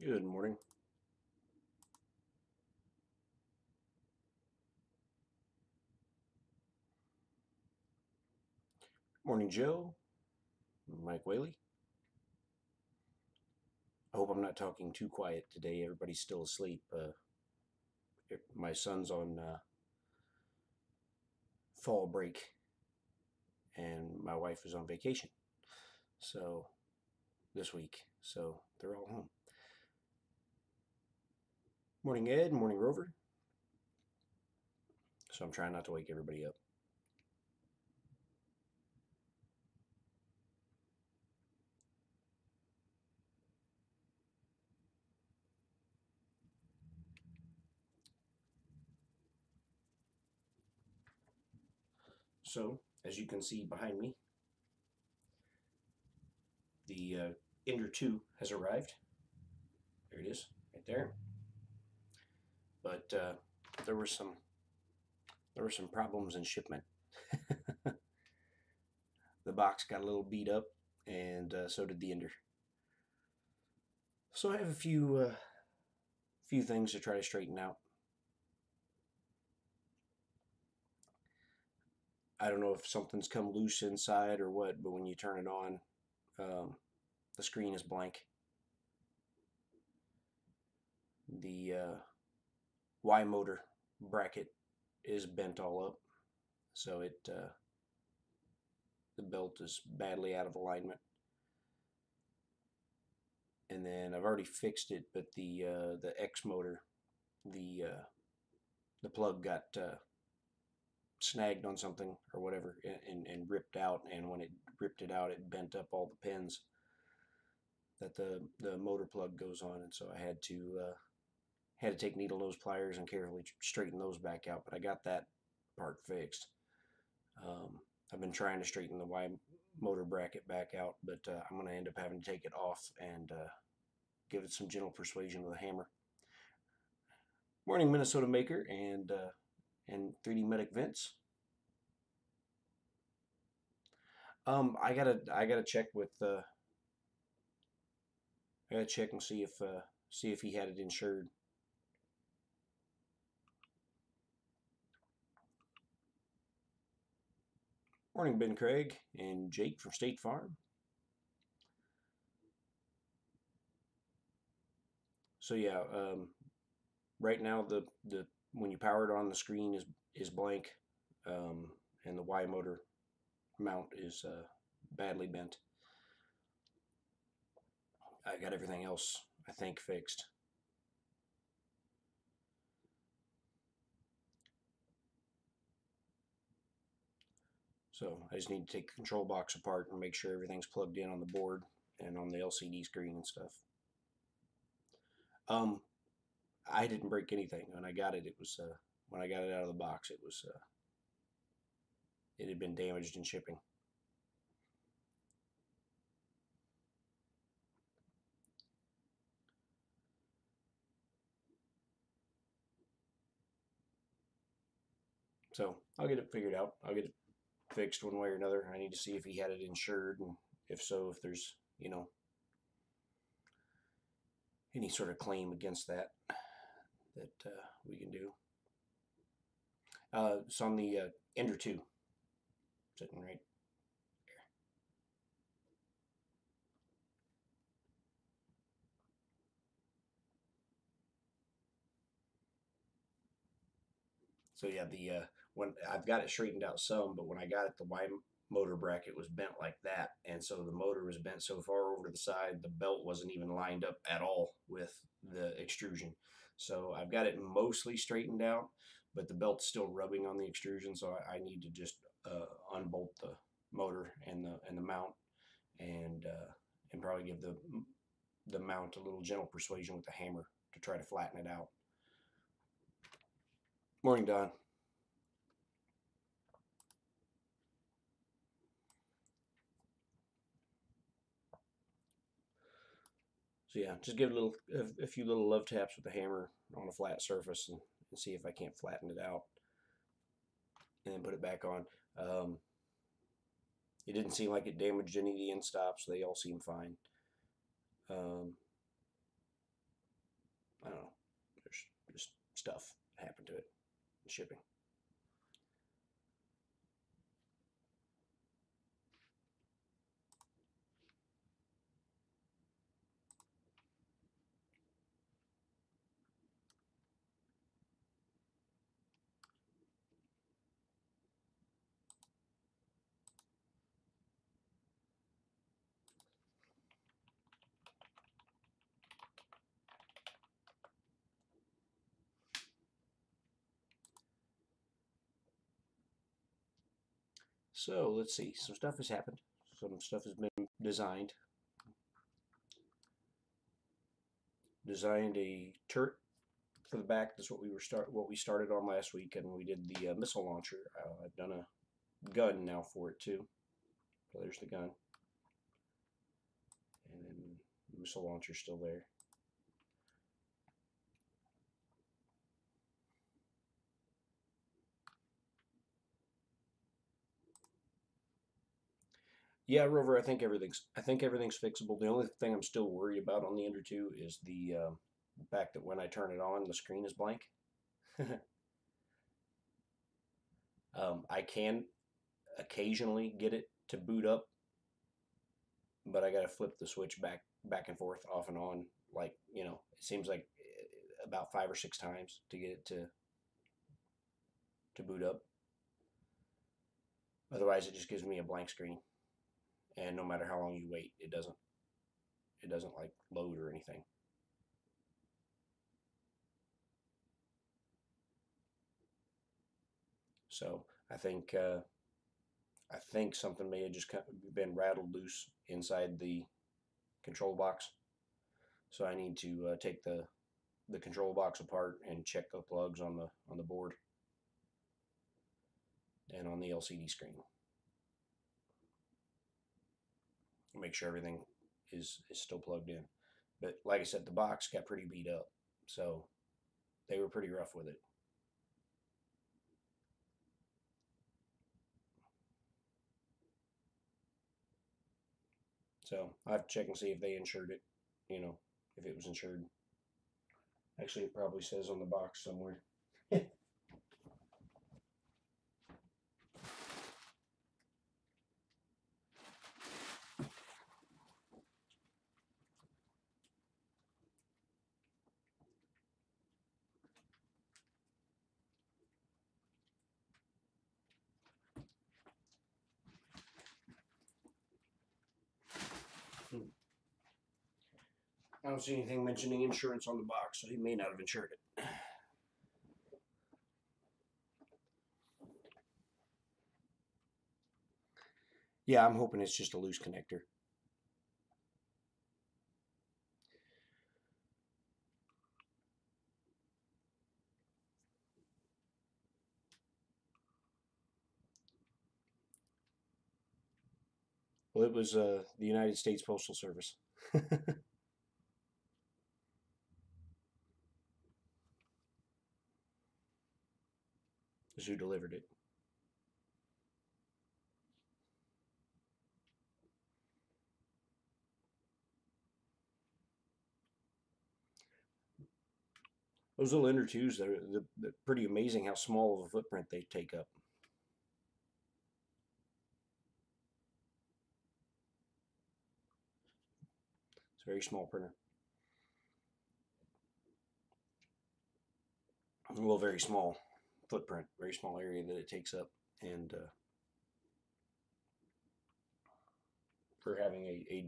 Good morning. Morning, Joe. Mike Whaley. I hope I'm not talking too quiet today. Everybody's still asleep. My son's on fall break, and my wife is on vacation. So this week, so they're all home. Morning, Ed. Morning, Rover. So I'm trying not to wake everybody up. So as you can see behind me, the Ender 2 has arrived. There it is, right there. But there were some problems in shipment. The box got a little beat up, and so did the Ender. So I have a few things to try to straighten out. I don't know if something's come loose inside or what, but when you turn it on, the screen is blank. The Y motor bracket is bent all up, so the belt is badly out of alignment. And then I've already fixed it, but the X motor, the plug got snagged on something or whatever and ripped out, and when it ripped it out, it bent up all the pins that the motor plug goes on, and so I had to take needle nose pliers and carefully straighten those back out. But I got that part fixed. I've been trying to straighten the Y motor bracket back out, but I'm going to end up having to take it off and give it some gentle persuasion with a hammer. Morning, Minnesota Maker and 3D Medic Vince. I gotta check with I gotta check and see if he had it insured. Morning, Ben Craig and Jake from State Farm. So yeah, right now the when you power it on, the screen is blank, and the Y motor mount is badly bent. I got everything else, I think, fixed. So I just need to take the control box apart and make sure everything's plugged in on the board and on the LCD screen and stuff. I didn't break anything when I got it. It was when I got it out of the box, it had been damaged in shipping. So I'll get it figured out. I'll get it fixed one way or another. I need to see if he had it insured, and if so, if there's any sort of claim against that we can do. It's on the Ender 2, sitting right there. So yeah, the when I've got it straightened out some, but when I got it, the Y motor bracket was bent like that, and so the motor was bent so far over to the side, the belt wasn't even lined up at all with the extrusion. So I've got it mostly straightened out, but the belt's still rubbing on the extrusion, so I need to just unbolt the motor and the mount, and probably give the mount a little gentle persuasion with the hammer to try to flatten it out. Morning, Don. So yeah, just give it a few little love taps with the hammer on a flat surface and see if I can't flatten it out, and then put it back on. It didn't seem like it damaged any of the end stops. They all seem fine. I don't know. There's just stuff happened to it in shipping. So let's see. Some stuff has happened. Some stuff has been designed. Designed a turret for the back. That's what we started on last week, and we did the missile launcher. I've done a gun now for it too. So there's the gun, and then the missile launcher's still there. Yeah, Rover. I think everything's fixable. The only thing I'm still worried about on the Ender 2 is the fact that when I turn it on, the screen is blank. I can occasionally get it to boot up, but I got to flip the switch back and forth, off and on. Like, it seems like about 5 or 6 times to get it to boot up. Otherwise, it just gives me a blank screen, and no matter how long you wait, it doesn't like load or anything. So I think something may have just been rattled loose inside the control box. So I need to take the control box apart and check the plugs on the board and on the LCD screen. Make sure everything is still plugged in. But like I said, the box got pretty beat up, so they were pretty rough with it. So I have to check and see if they insured it, if it was insured. Actually, it probably says on the box somewhere. I don't see anything mentioning insurance on the box, so he may not have insured it. Yeah, I'm hoping it's just a loose connector. Well, it was the United States Postal Service. Is who delivered it. Those little Ender 2s, they're pretty amazing how small of a footprint they take up. It's a very small printer. Well, very small footprint, very small area that it takes up, and for having a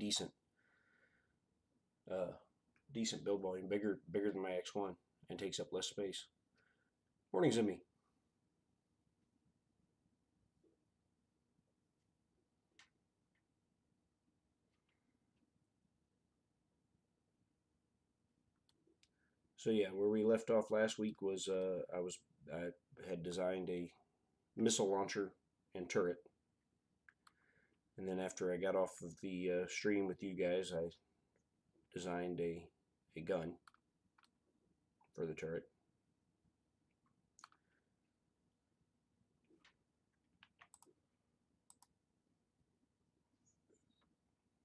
uh, decent build volume, bigger than my X1, and takes up less space. Morning, Zimmy. So yeah, where we left off last week was I had designed a missile launcher and turret, and then after I got off of the stream with you guys, I designed a gun for the turret.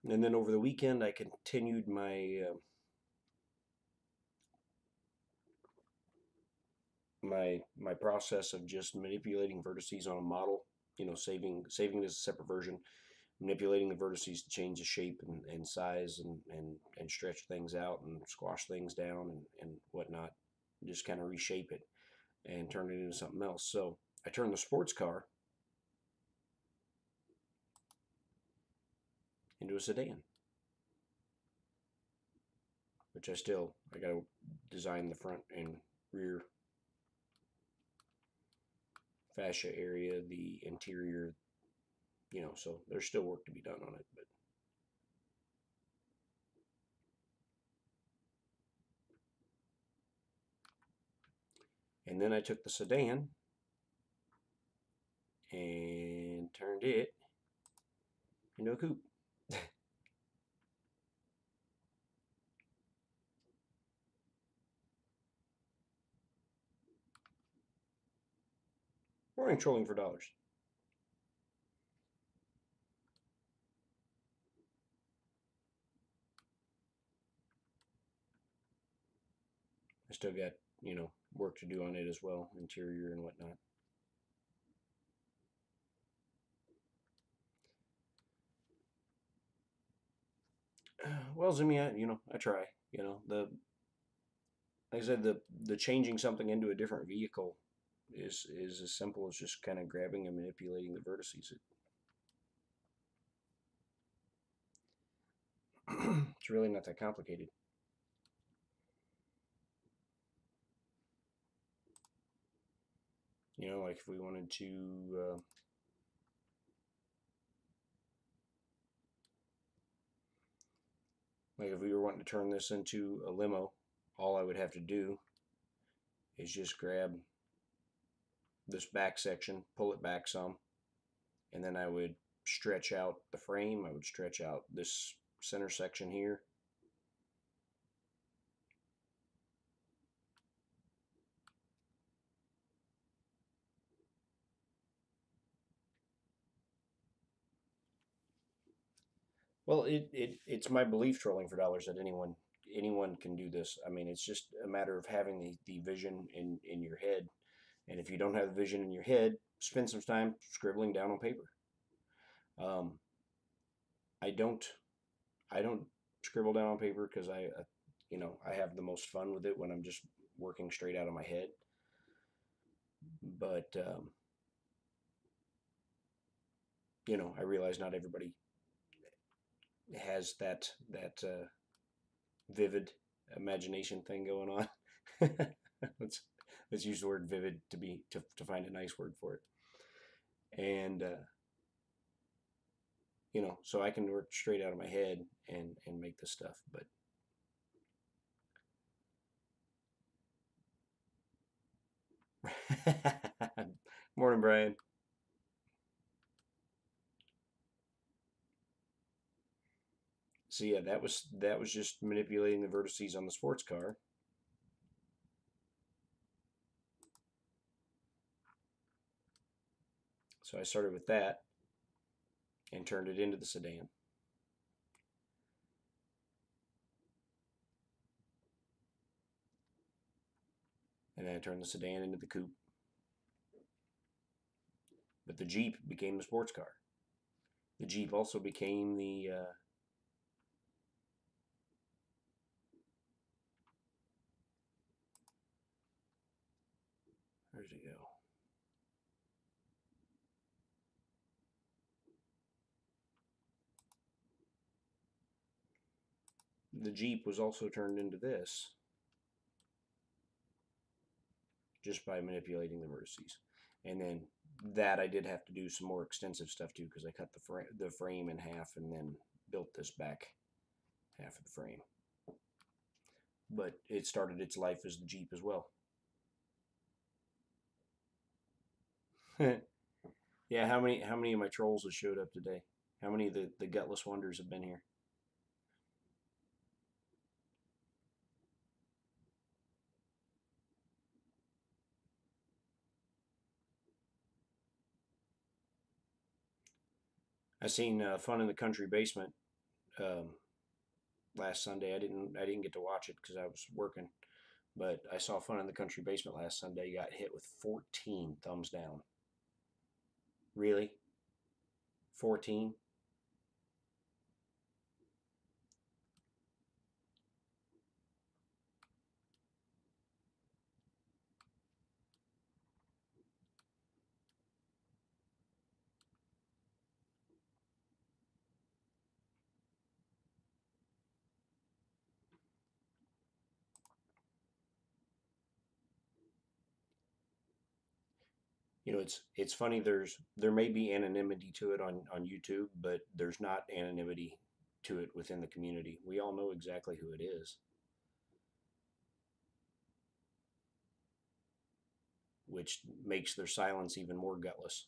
And then over the weekend, I continued my my process of just manipulating vertices on a model, saving it as a separate version, manipulating the vertices to change the shape and size and stretch things out and squash things down and whatnot, just kind of reshape it and turn it into something else. So I turned the sports car into a sedan, which I got to design the front and rear fascia area, the interior, so there's still work to be done on it. And then I took the sedan and turned it into a coupe. Morning trolling for dollars. I still got, work to do on it as well, interior and whatnot. Well, Zimmy, I try. The like I said, the changing something into a different vehicle is as simple as just kind of grabbing and manipulating the vertices. It's really not that complicated. Like if we wanted to, like if we were wanting to turn this into a limo, all I would have to do is just grab this back section, pull it back some, and then I would stretch out the frame. I would stretch out this center section here. Well, it's my belief, trolling for dollars, that anyone can do this. I mean, it's just a matter of having the vision in your head. And if you don't have the vision in your head, spend some time scribbling down on paper. Um, I don't I don't scribble down on paper because I have the most fun with it when I'm just working straight out of my head. But I realize not everybody has that vivid imagination thing going on. let's let's use the word vivid to find a nice word for it. And so I can work straight out of my head and make this stuff. But morning, Brian. So yeah, that was just manipulating the vertices on the sports car. So I started with that and turned it into the sedan. And then I turned the sedan into the coupe. But the Jeep became the sports car. The Jeep also became the where's it go? The Jeep was also turned into this just by manipulating the vertices. And then that I did have to do some more extensive stuff too, because I cut the frame in half and then built this back half of the frame. But it started its life as the Jeep as well. Yeah, how many of my trolls have showed up today? How many of the gutless wonders have been here? I seen Fun in the Country Basement um, last Sunday. I didn't get to watch it because I was working, But I saw Fun in the Country Basement last Sunday. Got hit with 14 thumbs down. Really? 14? You know, it's funny. There may be anonymity to it on YouTube, but there's not anonymity to it within the community. We all know exactly who it is, which makes their silence even more gutless.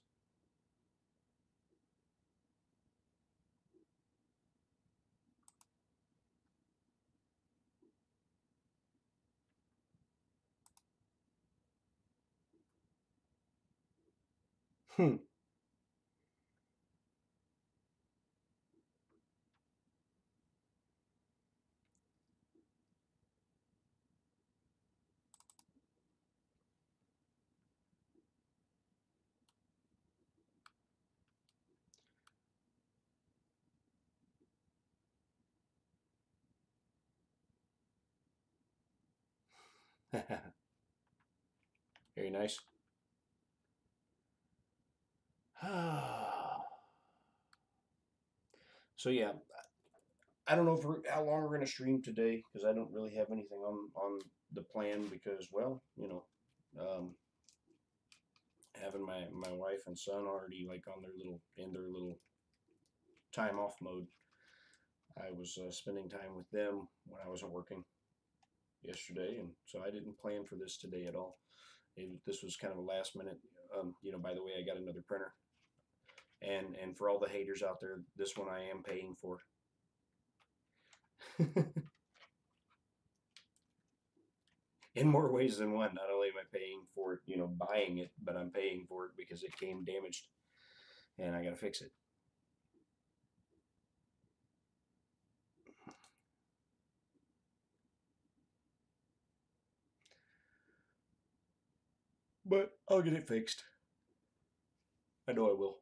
Hmm. Very nice. So yeah, I don't know how long we're gonna stream today because I don't really have anything on the plan because well, having my wife and son already like on their little in their little time off mode. I was spending time with them when I wasn't working yesterday, and so I didn't plan for this today at all. This was kind of a last minute. By the way, I got another printer, and for all the haters out there, this one I am paying for. In more ways than one. Not only am I paying for it, buying it, but I'm paying for it because it came damaged, and I got to fix it. But I'll get it fixed. I know I will.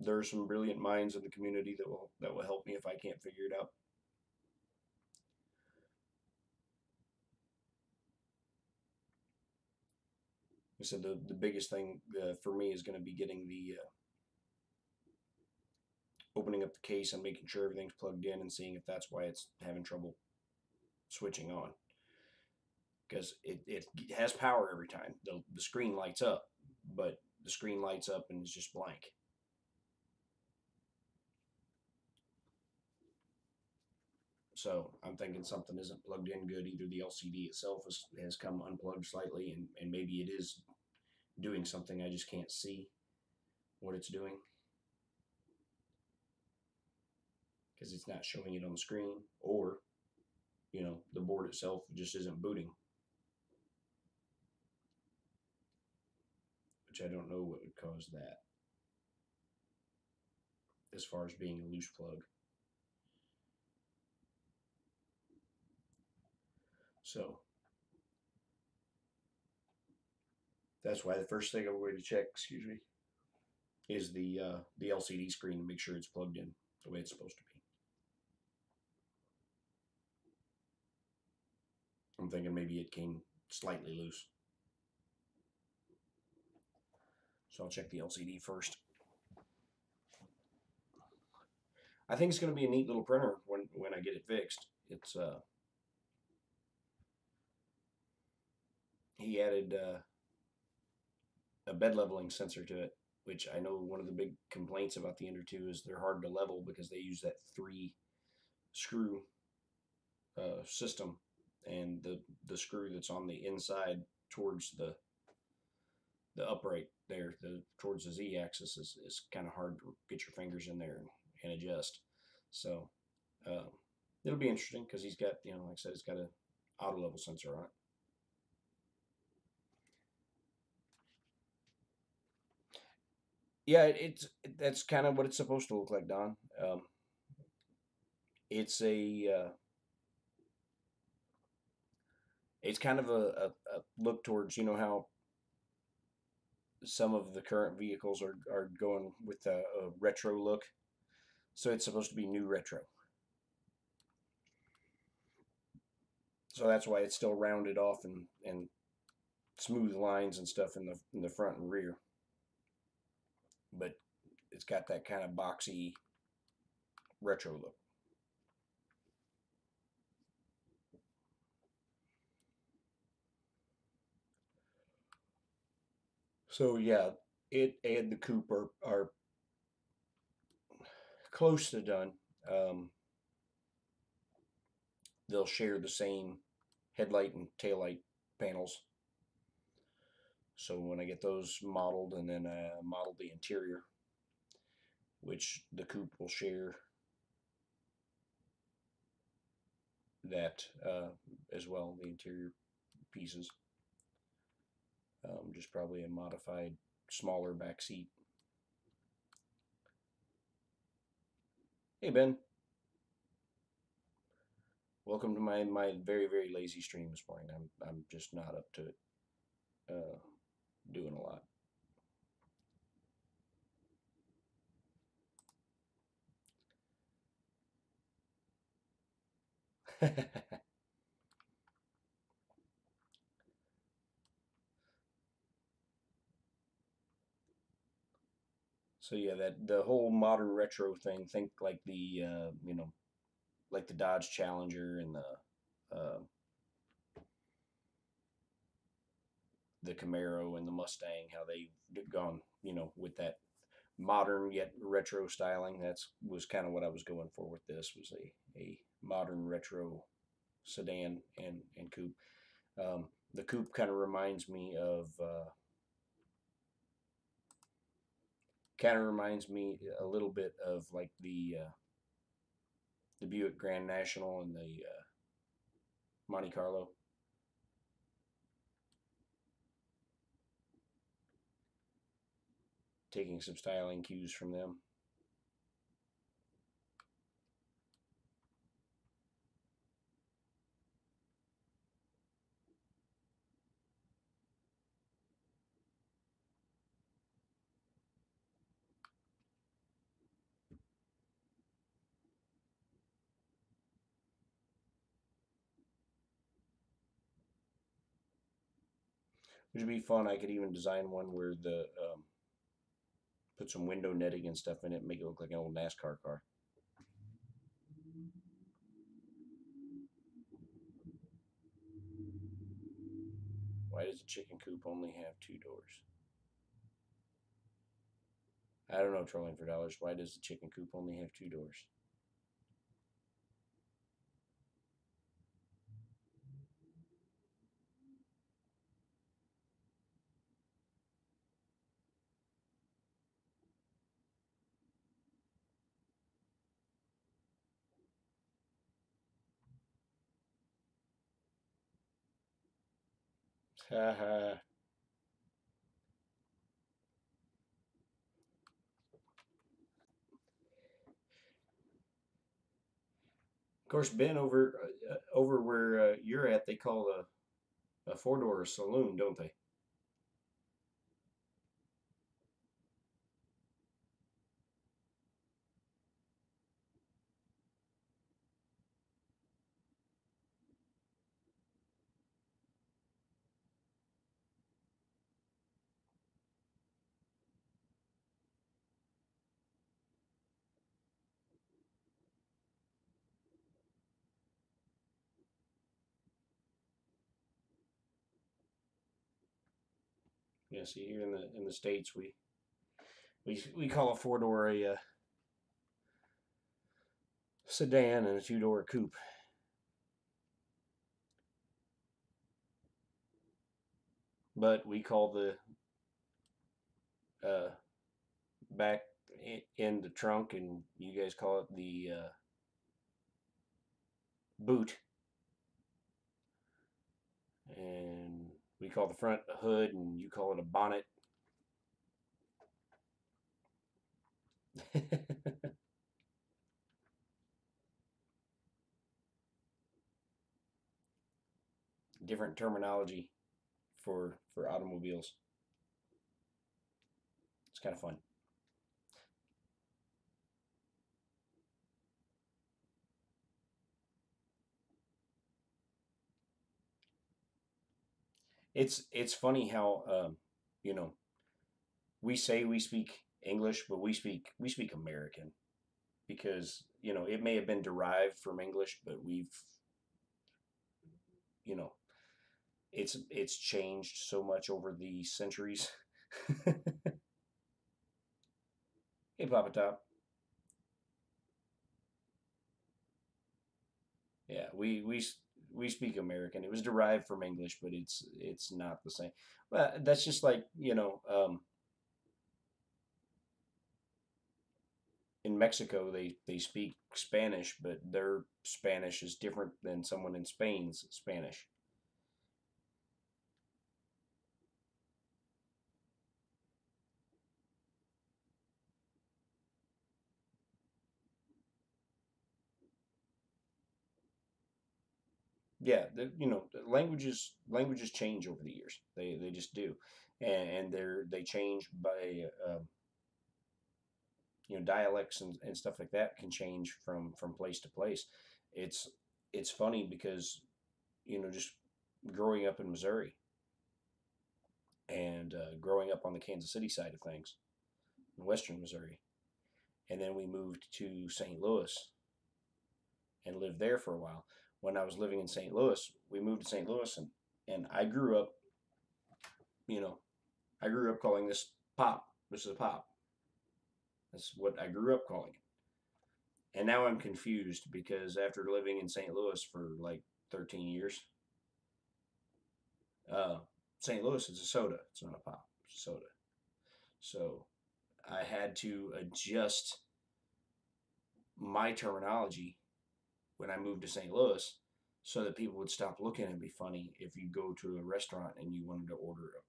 There are some brilliant minds in the community that will help me if I can't figure it out. I said the biggest thing for me is going to be getting the opening up the case and making sure everything's plugged in and seeing if that's why it's having trouble switching on. Because it has power every time. The screen lights up, but the screen lights up and it's just blank. So I'm thinking something isn't plugged in good. Either the LCD itself has come unplugged slightly, and maybe it is doing something I just can't see what it's doing because it's not showing it on the screen, or the board itself just isn't booting, which I don't know what would cause that as far as being a loose plug. So that's why the first thing I'm going to check, excuse me, is the LCD screen and make sure it's plugged in the way it's supposed to be. I'm thinking maybe it came slightly loose. So I'll check the LCD first. I think it's going to be a neat little printer when I get it fixed. It's he added a bed leveling sensor to it, which I know one of the big complaints about the Ender 2 is they're hard to level because they use that 3 screw system, and the screw that's on the inside towards the upright there, towards the Z axis is kind of hard to get your fingers in there and adjust. So um, it'll be interesting because he's got, like I said, it's got a auto level sensor on it. Yeah, that's kind of what it's supposed to look like, Don. It's It's kind of a look towards, you know, how some of the current vehicles are going with a retro look. So it's supposed to be new retro. So that's why it's still rounded off and smooth lines and stuff in the front and rear. But it's got that kind of boxy retro look. So yeah, it and the coupe are close to done. Um, they'll share the same headlight and taillight panels. So when I get those modeled and then model the interior, which the coupe will share that as well, the interior pieces. Just probably a modified, smaller back seat. Hey Ben, welcome to my very very lazy stream this morning. I'm just not up to it, doing a lot. So yeah, that the whole modern retro thing. Think like the like the Dodge Challenger and the Camaro and the Mustang. How they've gone, with that modern yet retro styling. That's was kind of what I was going for with this. Was a modern retro sedan and coupe. The coupe kind of reminds me of a little bit of like the Buick Grand National and the Monte Carlo. Taking some styling cues from them. Which would be fun. I could even design one where the put some window netting and stuff in it, and make it look like an old NASCAR car. Why does a chicken coop only have two doors? I don't know, trolling for dollars. Why does the chicken coop only have two doors? Haha. Of course, Ben, over where you're at, they call a four door a saloon, don't they? Yeah. See, here in the states, we call a four door a sedan and a two door coupe. But we call the uh, back in the trunk, and you guys call it the boot, and we call the front a hood, and you call it a bonnet. different terminology for automobiles. It's kind of fun. It's funny how you know, we say we speak English, but we speak American, because it may have been derived from English, but you know it's changed so much over the centuries. Hey, Papa Top. Yeah, we speak American. It was derived from English, but it's not the same. Well, that's just like, in Mexico they speak Spanish, but their Spanish is different than someone in Spain's Spanish. Yeah, the languages change over the years. They just do, and they change by dialects and stuff like that can change from place to place. It's it's funny because just growing up in Missouri and growing up on the Kansas City side of things in Western Missouri, and then we moved to St. Louis and lived there for a while. When I was living in St. Louis, we moved to St. Louis, and I grew up, you know, I grew up calling this pop. This is a pop. That's what I grew up calling it. And now I'm confused because after living in St. Louis for like 13 years, uh, St. Louis is a soda. It's not a pop. It's a soda. So I had to adjust my terminology when I moved to St. Louis so that people would stop looking at me funny if you go to a restaurant and you wanted to order a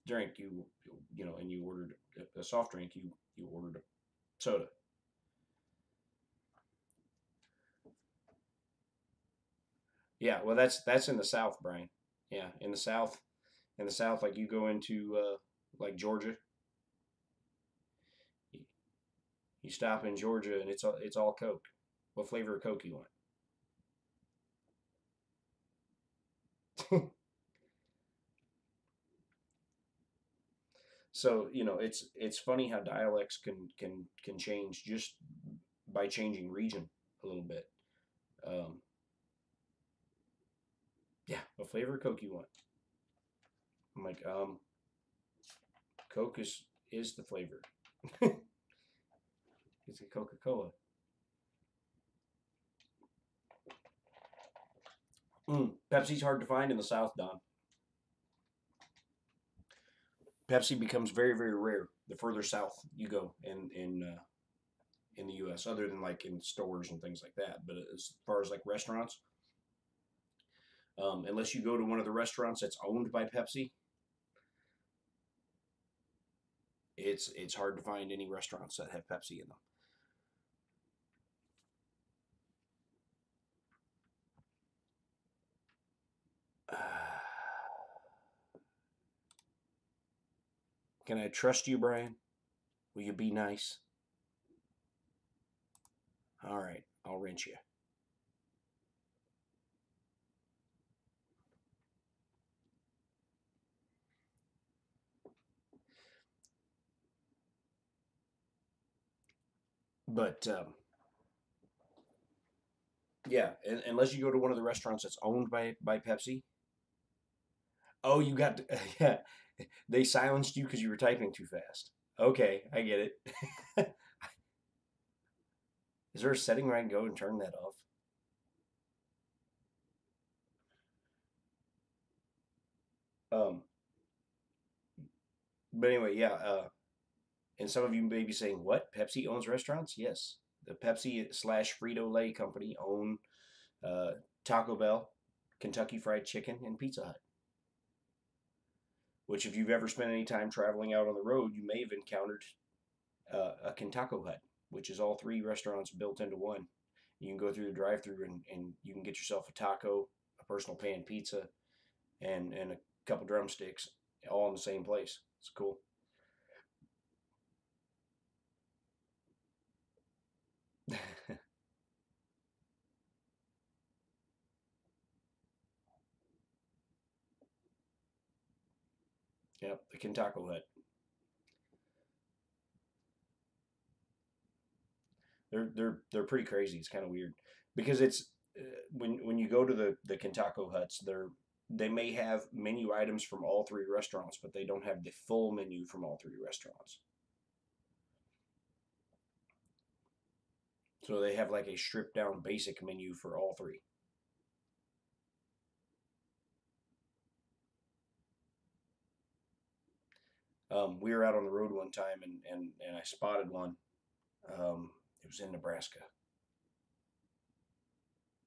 drink, and you ordered a soft drink, you ordered a soda. Yeah, well, that's in the South, Brian. Yeah, in the South, like you go into like Georgia, you, you stop in Georgia and it's all Coke. What flavor of Coke you want? So it's funny how dialects can change just by changing region a little bit. Um, yeah, what flavor of Coke you want? I'm like, Coke is the flavor. It's a Coca Cola. Pepsi's hard to find in the South, Don. Pepsi becomes very, very rare the further south you go in the U.S. Other than like in stores and things like that. But as far as like restaurants, unless you go to one of the restaurants that's owned by Pepsi, it's hard to find any restaurants that have Pepsi in them. Can I trust you, Brian? Will you be nice? All right, I'll wrench you. But yeah, unless you go to one of the restaurants that's owned by Pepsi. Oh, you got yeah. They silenced you because you were typing too fast. Okay, I get it. Is there a setting where I can go and turn that off? Um, but anyway, yeah. And some of you may be saying, "What? Pepsi owns restaurants?" Yes, the Pepsi slash Frito Lay company own uh, Taco Bell, Kentucky Fried Chicken, and Pizza Hut. Which, if you've ever spent any time traveling out on the road, you may have encountered a Kentucky Hut, which is all three restaurants built into one. You can go through the drive-through and you can get yourself a taco, a personal pan pizza, and a couple drumsticks, all in the same place. It's cool. Yep, the Kintako hut. They're pretty crazy. It's kind of weird because it's when you go to the Kintako huts, they may have menu items from all three restaurants, but they don't have the full menu from all three restaurants. So they have like a stripped down basic menu for all three. We were out on the road one time and I spotted one. It was in Nebraska.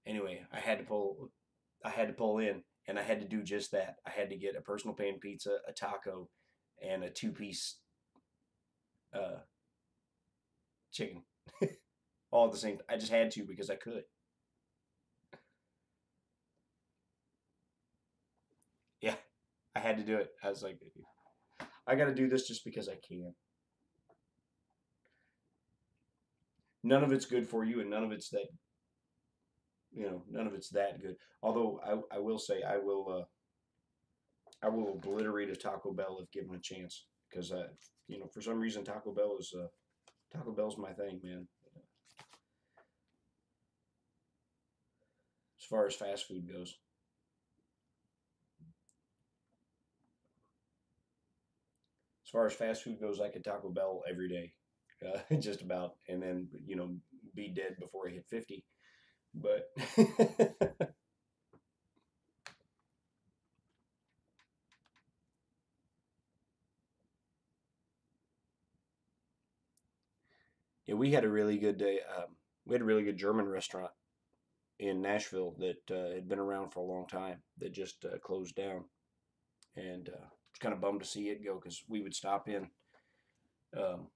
Anyway, I had to pull in and I had to do just that. I had to get a personal pan pizza, a taco, and a two-piece uh, chicken all at the same. I just had to because I could. Yeah, I had to do it. I was like, I got to do this just because I can. None of it's good for you, and none of it's that none of it's that good. Although I will say I will obliterate a Taco Bell if given a chance because for some reason Taco Bell's my thing, man. As far as fast food goes, I could Taco Bell every day, just about, and then be dead before I hit 50. But yeah, we had a really good day. We had a really good German restaurant in Nashville that had been around for a long time that just closed down, and was kind of bummed to see it go because we would stop in. Um,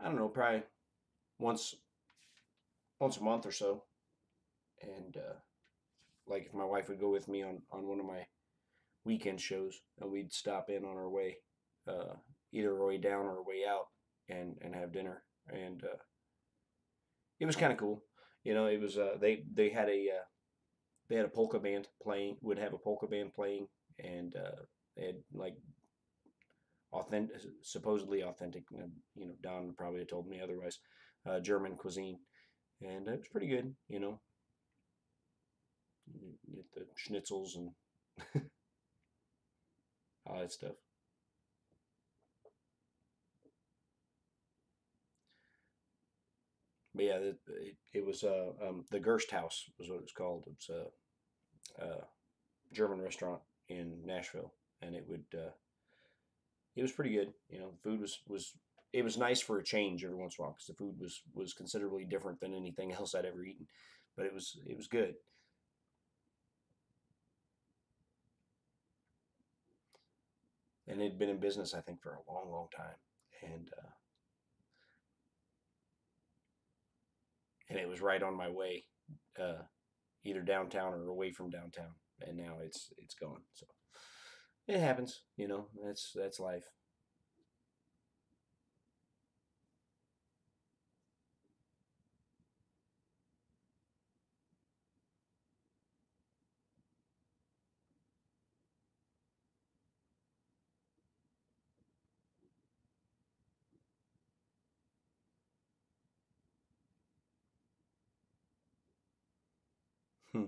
I don't know, probably once once a month or so, and like if my wife would go with me on one of my weekend shows, and we'd stop in on our way, uh, either our way down or our way out, and have dinner, and it was kind of cool. It was they had a polka band playing, would have a polka band playing, and they had like authentic, supposedly authentic. Don would probably have told me otherwise. German cuisine, and it was pretty good. You get the schnitzels and all that stuff. But yeah, it was the Gerst House was what it was called. It was a German restaurant in Nashville, and it was pretty good. The food was it was nice for a change every once in a while because the food was considerably different than anything else I'd ever eaten, but it was good. And it had been in business I think for a long, long time, and and it was right on my way, uh, either downtown or away from downtown, and now it's gone. So it happens. That's life. Hmm.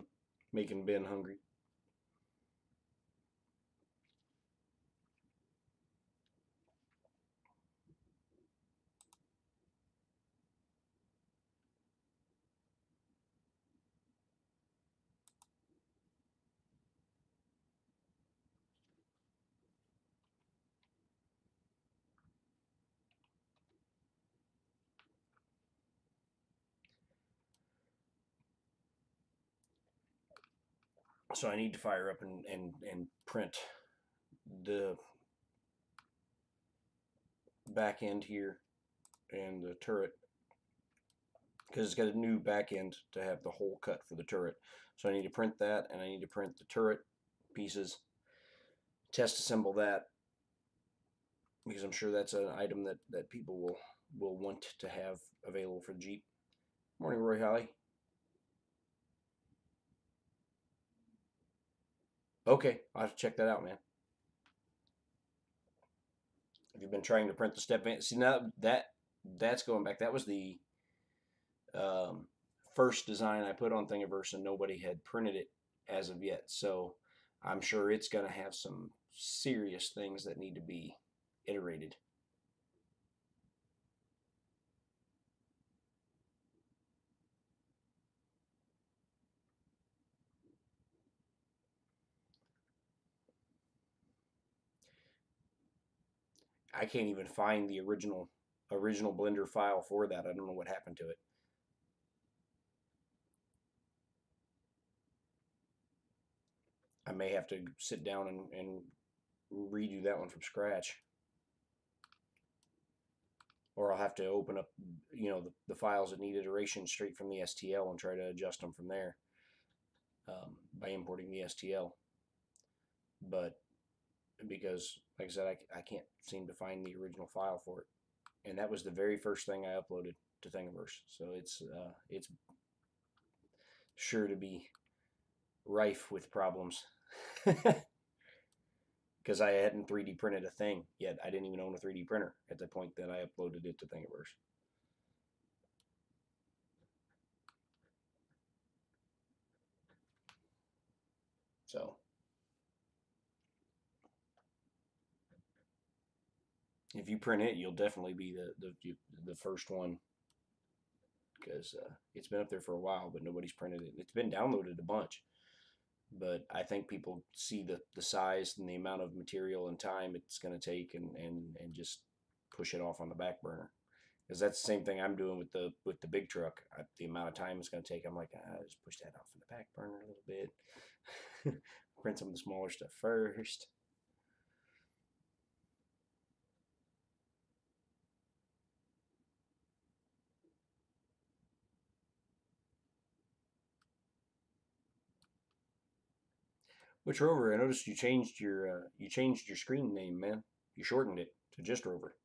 Making Ben hungry. So I need to fire up and print the back end here and the turret because it's got a new back end to have the hole cut for the turret. So I need to print that, and I need to print the turret pieces, test assemble that, because I'm sure that's an item that people will want to have available for the Jeep. Morning, Roy Holly. Okay, I'll have to check that out, man. Have you been trying to print the step van? See, now that's going back. That was the um, first design I put on Thingiverse, and nobody had printed it as of yet. So I'm sure it's going to have some serious things that need to be iterated. I can't even find the original Blender file for that. I don't know what happened to it. I may have to sit down and redo that one from scratch, or I'll have to open up, the files that need iteration straight from the STL and try to adjust them from there by importing the STL. But because, like I said, I can't seem to find the original file for it, and that was the very first thing I uploaded to Thingiverse. So it's sure to be rife with problems. Because I hadn't 3D printed a thing yet. I didn't even own a 3D printer at the point that I uploaded it to Thingiverse. So if you print it, you'll definitely be the first one, because it's been up there for a while, but nobody's printed it. It's been downloaded a bunch, but I think people see the size and the amount of material and time it's going to take, and just push it off on the back burner. Because that's the same thing I'm doing with the big truck. The amount of time it's going to take, I'm like, just push that off in the back burner a little bit. Print some of the smaller stuff first. Which Rover? I noticed you changed your screen name, man. You shortened it to just Rover.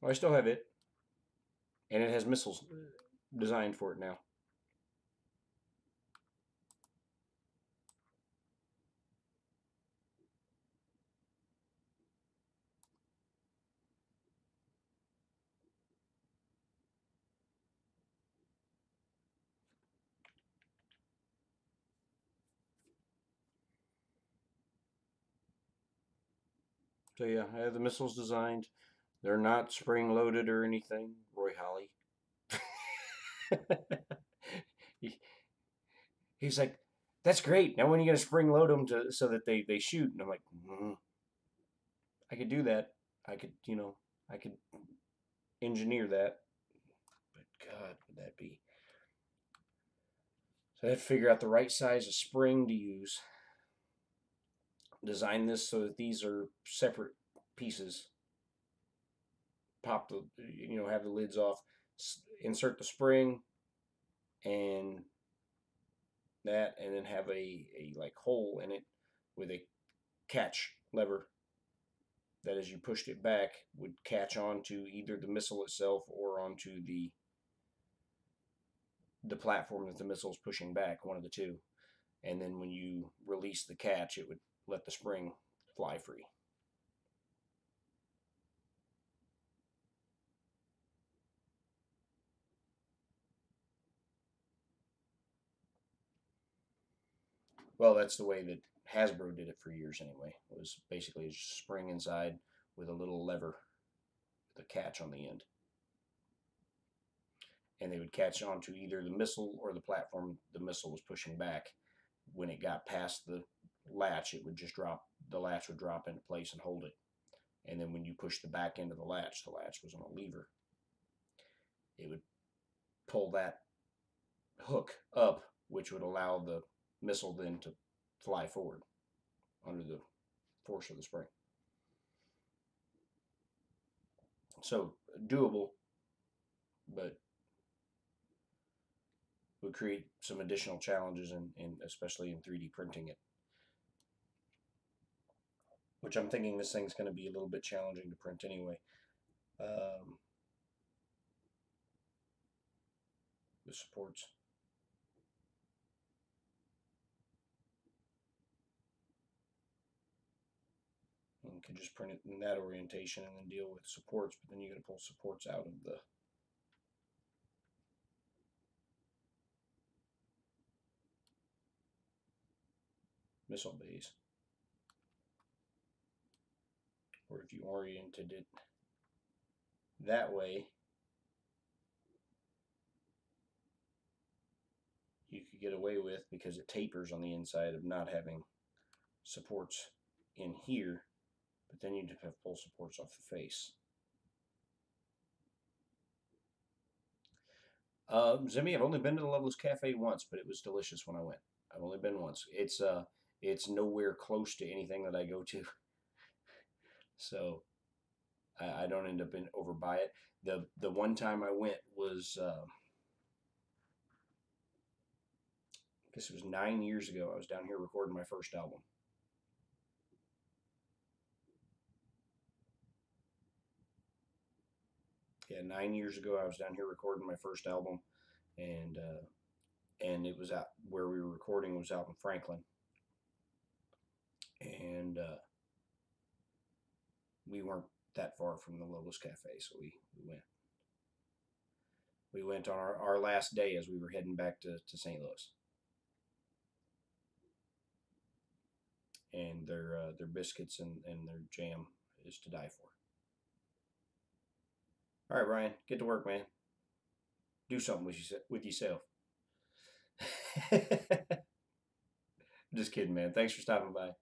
Well, I still have it, and it has missiles designed for it now. So yeah, I have the missiles designed. They're not spring loaded or anything. Roy Holly. He's like, that's great. Now when are you gonna spring load them so that they shoot? And I'm like, I could do that. I could, I could engineer that. But God, would that be? So I had to figure out the right size of spring to use. Design this so that these are separate pieces. Pop have the lids off. Insert the spring and that, and then have a like hole in it with a catch lever that, as you pushed it back, would catch onto either the missile itself or onto the platform that the missile is pushing back, one of the two. And then when you release the catch, it would let the spring fly free. Well, that's the way that Hasbro did it for years anyway. It was basically a spring inside with a little lever with a catch on the end. And they would catch onto either the missile or the platform the missile was pushing back. When it got past the latch, it would just drop. The latch would drop into place and hold it. And then when you push the back end of the latch was on a lever. It would pull that hook up, which would allow the missile then to fly forward under the force of the spring. So doable, but would create some additional challenges especially in 3D printing it. Which I'm thinking this thing's going to be a little bit challenging to print anyway. The supports. And you could just print it in that orientation and then deal with supports, but then you got to pull supports out of the missile bays. Or if you oriented it that way, you could get away with, because it tapers on the inside, of not having supports in here, but then you'd have to pull supports off the face. Zimmy, I've only been to the Loveless Cafe once, but it was delicious when I went. I've only been once. It's nowhere close to anything that I go to, so I don't end up over by it. The one time I went was, I guess it was 9 years ago. I was down here recording my first album. Yeah, 9 years ago I was down here recording my first album, and it was out where we were recording was out in Franklin, and we weren't that far from the Loveless Cafe, so we went. We went on our last day as we were heading back to St. Louis. And their biscuits and their jam is to die for. All right, Ryan, get to work, man. Do something with yourself. Just kidding, man. Thanks for stopping by.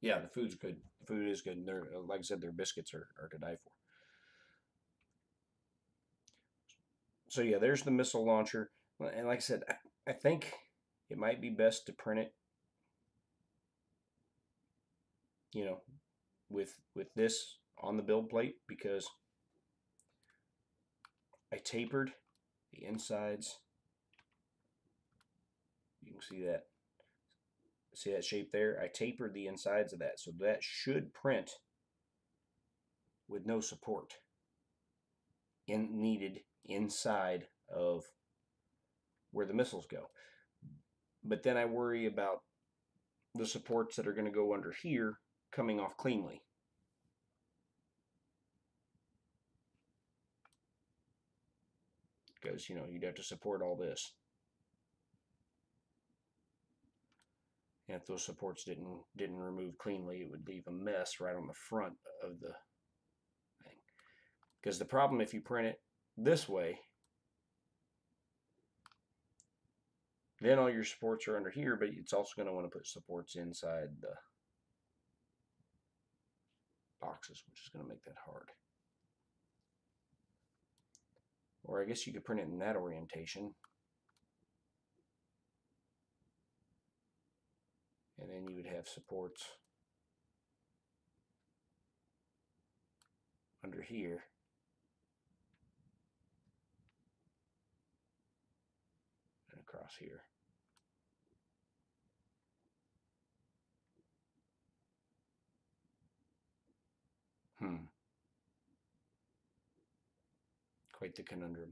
Yeah, the food's good. The food is good. And they're, like I said, their biscuits are to die for. So yeah, there's the missile launcher. And like I said, I think it might be best to print it, you know, with this on the build plate, because I tapered the insides. You can see that. See that shape there? I tapered the insides of that, so that should print with no support needed inside of where the missiles go. But then I worry about the supports that are going to go under here coming off cleanly. Because, you know, you'd have to support all this. And if those supports didn't remove cleanly, it would leave a mess right on the front of the thing. Because the problem, if you print it this way, then all your supports are under here, but it's also going to want to put supports inside the boxes, which is going to make that hard. Or I guess you could print it in that orientation. And then you would have supports under here. And across here. Quite the conundrum.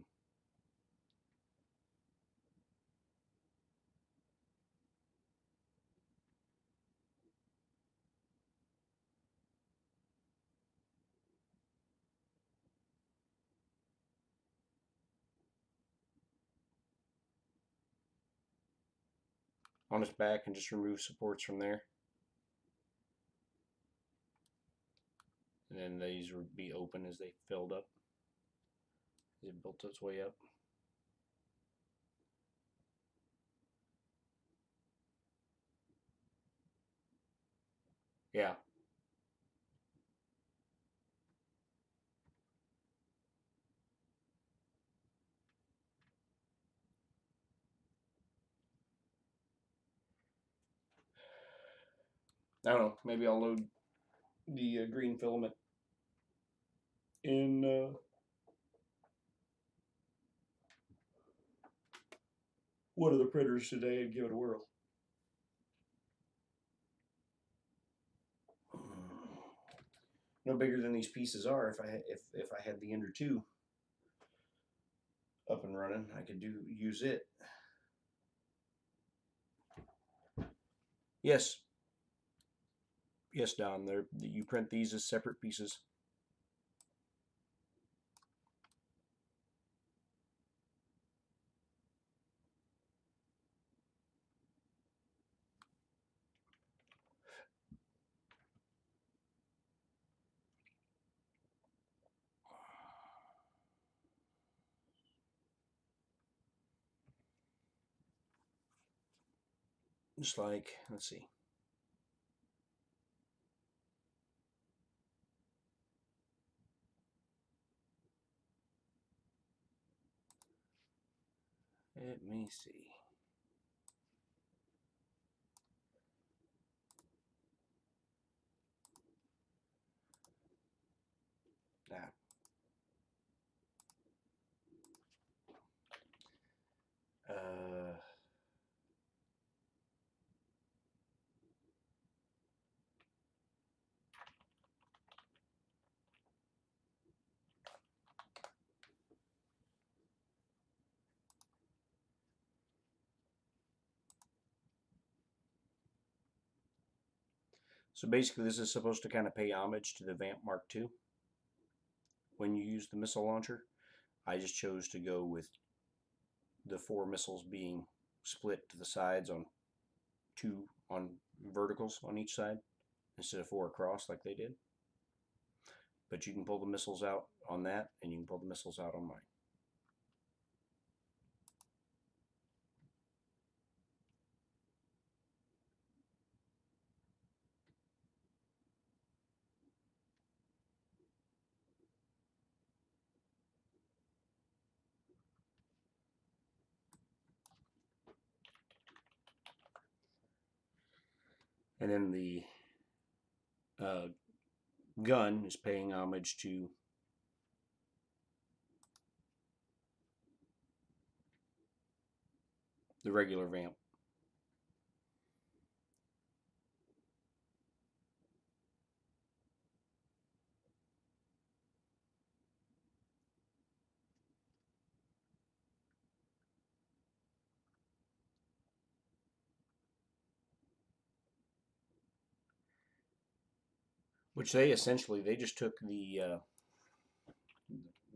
On its back, and just remove supports from there. And then these would be open as they filled up. As it built its way up. Yeah. I don't know. Maybe I'll load the green filament in one of the printers today and give it a whirl. No bigger than these pieces are. If I had the Ender 2 up and running, I could use it. Yes. Yes, Don. You print these as separate pieces. Just like, let's see. Let me see. Ah. So basically, this is supposed to kind of pay homage to the Vamp Mark II when you use the missile launcher. I just chose to go with the 4 missiles being split to the sides on 2 on verticals on each side instead of 4 across like they did. But you can pull the missiles out on that, and you can pull the missiles out on mine. And then the uh, gun is paying homage to the regular Vamp. Which they just took the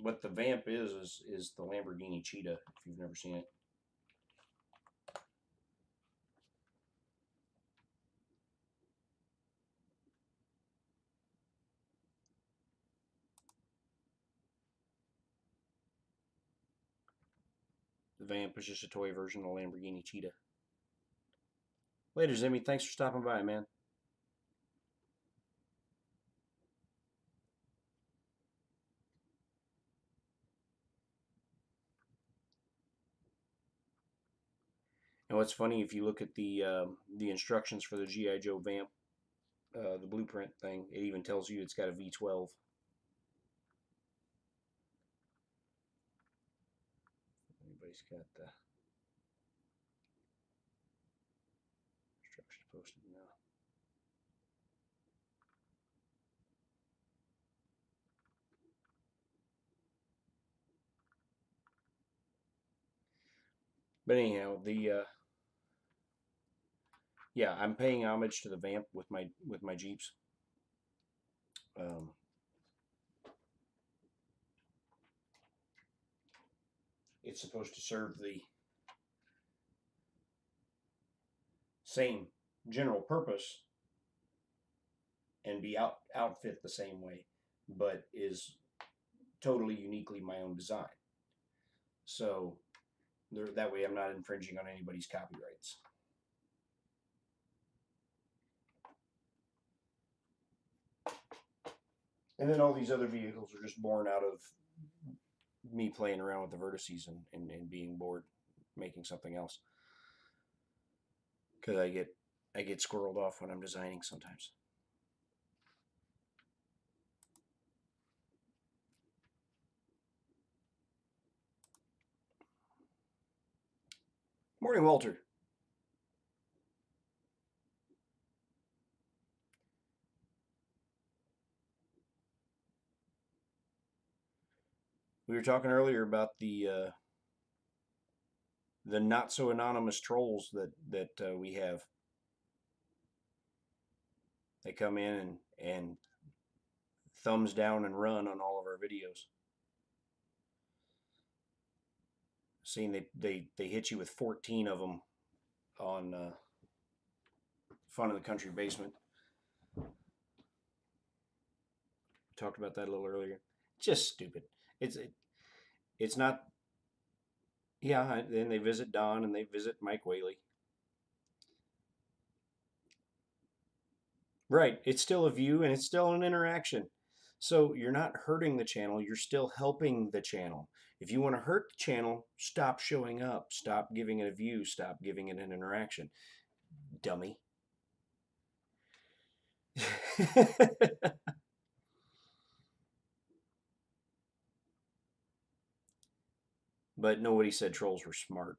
what the Vamp is the Lamborghini Cheetah, if you've never seen it. The Vamp is just a toy version of the Lamborghini Cheetah. Later, Zimmy. Thanks for stopping by, man. And what's funny, if you look at the instructions for the GI Joe Vamp, the blueprint thing, it even tells you it's got a V12. Anybody's got the instructions posted now. But anyhow, yeah, I'm paying homage to the Vamp with my Jeeps. It's supposed to serve the same general purpose and be outfit the same way, but is totally uniquely my own design. So that way I'm not infringing on anybody's copyrights. And then all these other vehicles are just born out of me playing around with the vertices and being bored, making something else. Because I get squirreled off when I'm designing sometimes. Morning, Walter. We were talking earlier about the not so anonymous trolls that we have. They come in and thumbs down and run on all of our videos. Seeing they hit you with 14 of them on Fun in the Country Basement. Talked about that a little earlier. Just stupid. It's not. Yeah, then they visit Don and they visit Mike Whaley. Right. It's still a view and it's still an interaction. So you're not hurting the channel, you're still helping the channel. If you want to hurt the channel, stop showing up, stop giving it a view, stop giving it an interaction. Dummy. But nobody said trolls were smart.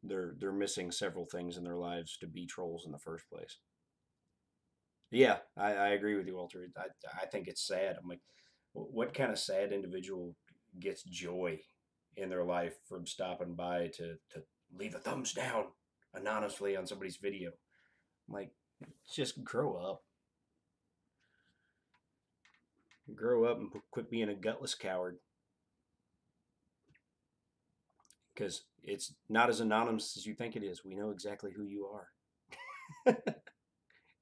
They're missing several things in their lives to be trolls in the first place. Yeah, I agree with you, Walter. I think it's sad. I'm like, what kind of sad individual gets joy in their life from stopping by to leave a thumbs down anonymously on somebody's video? I'm like, just grow up. Grow up and quit being a gutless coward. Because it's not as anonymous as you think it is. We know exactly who you are.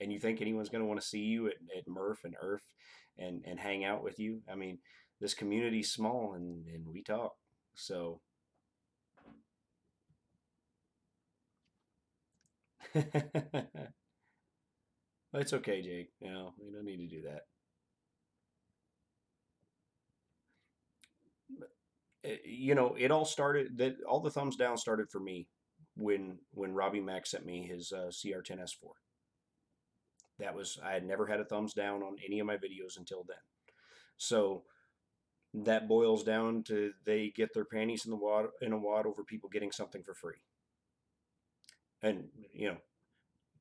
And you think anyone's going to want to see you at Murph and Earth and hang out with you? I mean, this community's small and we talk. So it's okay, Jake. No, we don't need to do that. You know, it all started that all the thumbs down started for me when Robbie Mack sent me his CR10S4. That was I had never had a thumbs down on any of my videos until then. So that boils down to they get their panties in a wad over people getting something for free, and you know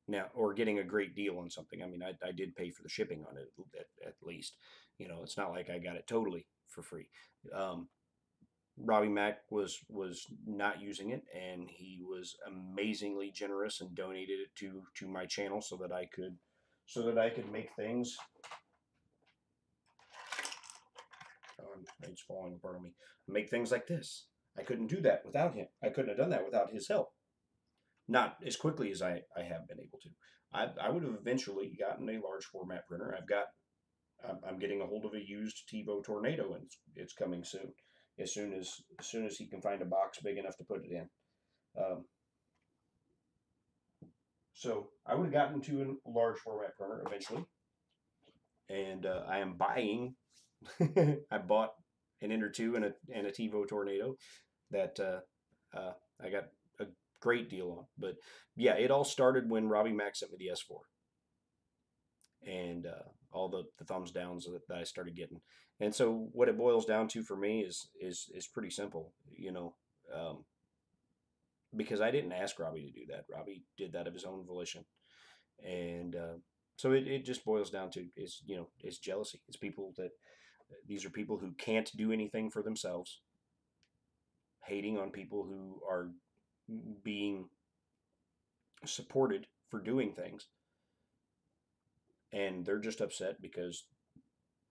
now or getting a great deal on something. I mean, I did pay for the shipping on it at least. You know, it's not like I got it totally for free. Um, Robbie Mack was not using it, and he was amazingly generous and donated it to my channel so that I could make things. Oh, it's falling apart on me. Make things like this. I couldn't do that without him. I couldn't have done that without his help. Not as quickly as I have been able to. I would have eventually gotten a large format printer. I'm getting a hold of a used TiVo Tornado, and it's coming soon. As soon as he can find a box big enough to put it in. Um, so I would have gotten to a large format printer eventually, and I am buying. I bought an Ender 2 and a TiVo Tornado that I got a great deal on. But yeah, it all started when Robbie Mack sent me the S4 and all the thumbs downs that I started getting. And so what it boils down to for me is pretty simple, you know, um, because I didn't ask Robbie to do that. Robbie did that of his own volition, and so it just boils down to is you know it's jealousy. It's people that these are people who can't do anything for themselves, hating on people who are being supported for doing things, and they're just upset because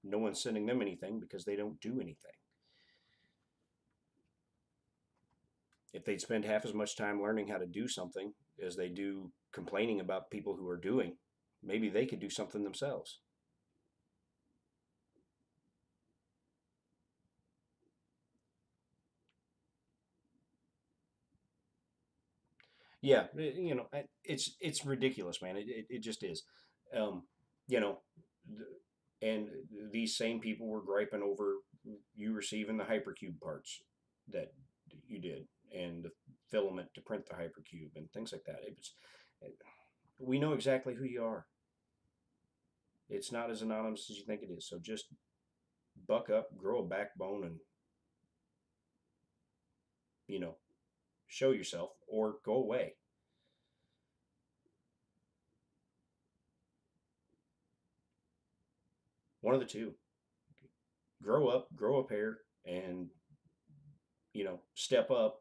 no one's sending them anything because they don't do anything. If they'd spend half as much time learning how to do something as they do complaining about people who are doing, maybe they could do something themselves. Yeah, you know, it's ridiculous, man. It just is. Um, you know, and these same people were griping over you receiving the hypercube parts that you did and the filament to print the hypercube and things like that. It was, we know exactly who you are. It's not as anonymous as you think it is. So just buck up, grow a backbone, and you know, show yourself or go away. One of the two. Grow up, grow a pair, and step up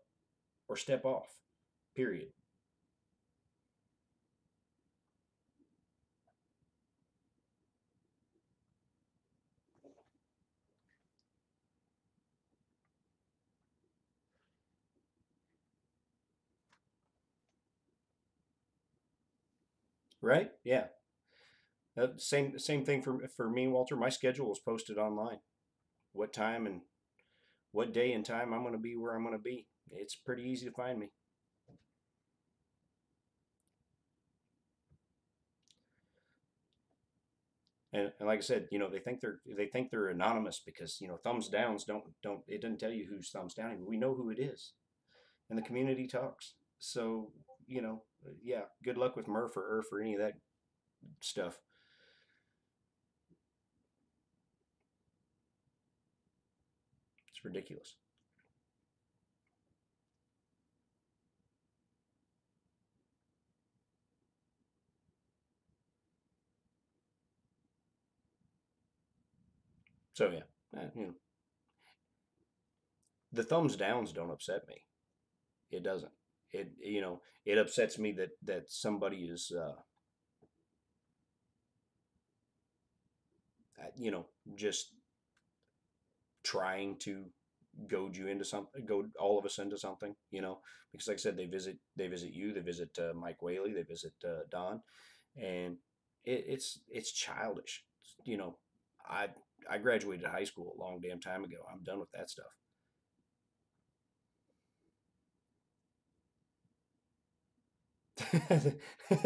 or step off. Period. Right? Yeah. Same thing for me, Walter. My schedule is posted online. What time and what day and time I'm going to be where I'm going to be. It's pretty easy to find me. And like I said, they think they're anonymous because thumbs downs don't it doesn't tell you who's thumbs downing. We know who it is, and the community talks. So yeah, good luck with Murph or Earth or any of that stuff. It's ridiculous. So yeah, the thumbs downs don't upset me. It doesn't. It upsets me that somebody is just trying to goad you into something, goad all of us into something, because like I said, they visit you, they visit Mike Whaley, they visit Don, and it's childish. You know, I I graduated high school a long damn time ago. I'm done with that stuff.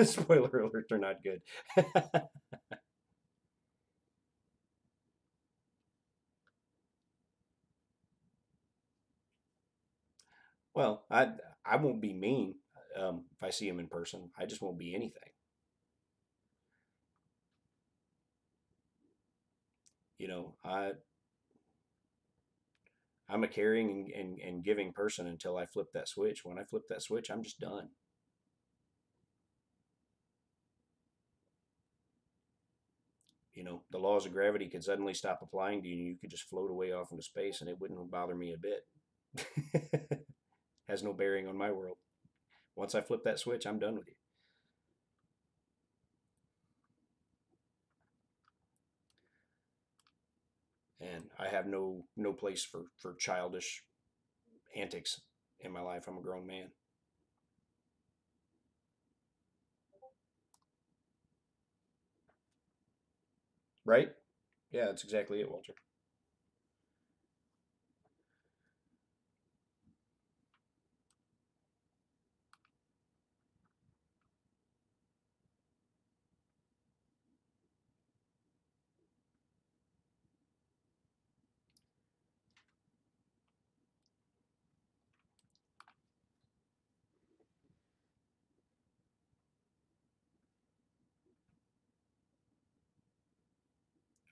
Spoiler alert, they're not good. Well, I won't be mean if I see him in person. I just won't be anything. I'm a caring and giving person until I flip that switch. When I flip that switch, I'm just done. The laws of gravity could suddenly stop applying to you, and you could just float away off into space, and it wouldn't bother me a bit. Has no bearing on my world. Once I flip that switch, I'm done with you. And I have no place for childish antics in my life. I'm a grown man. Right? Yeah, that's exactly it, Walter.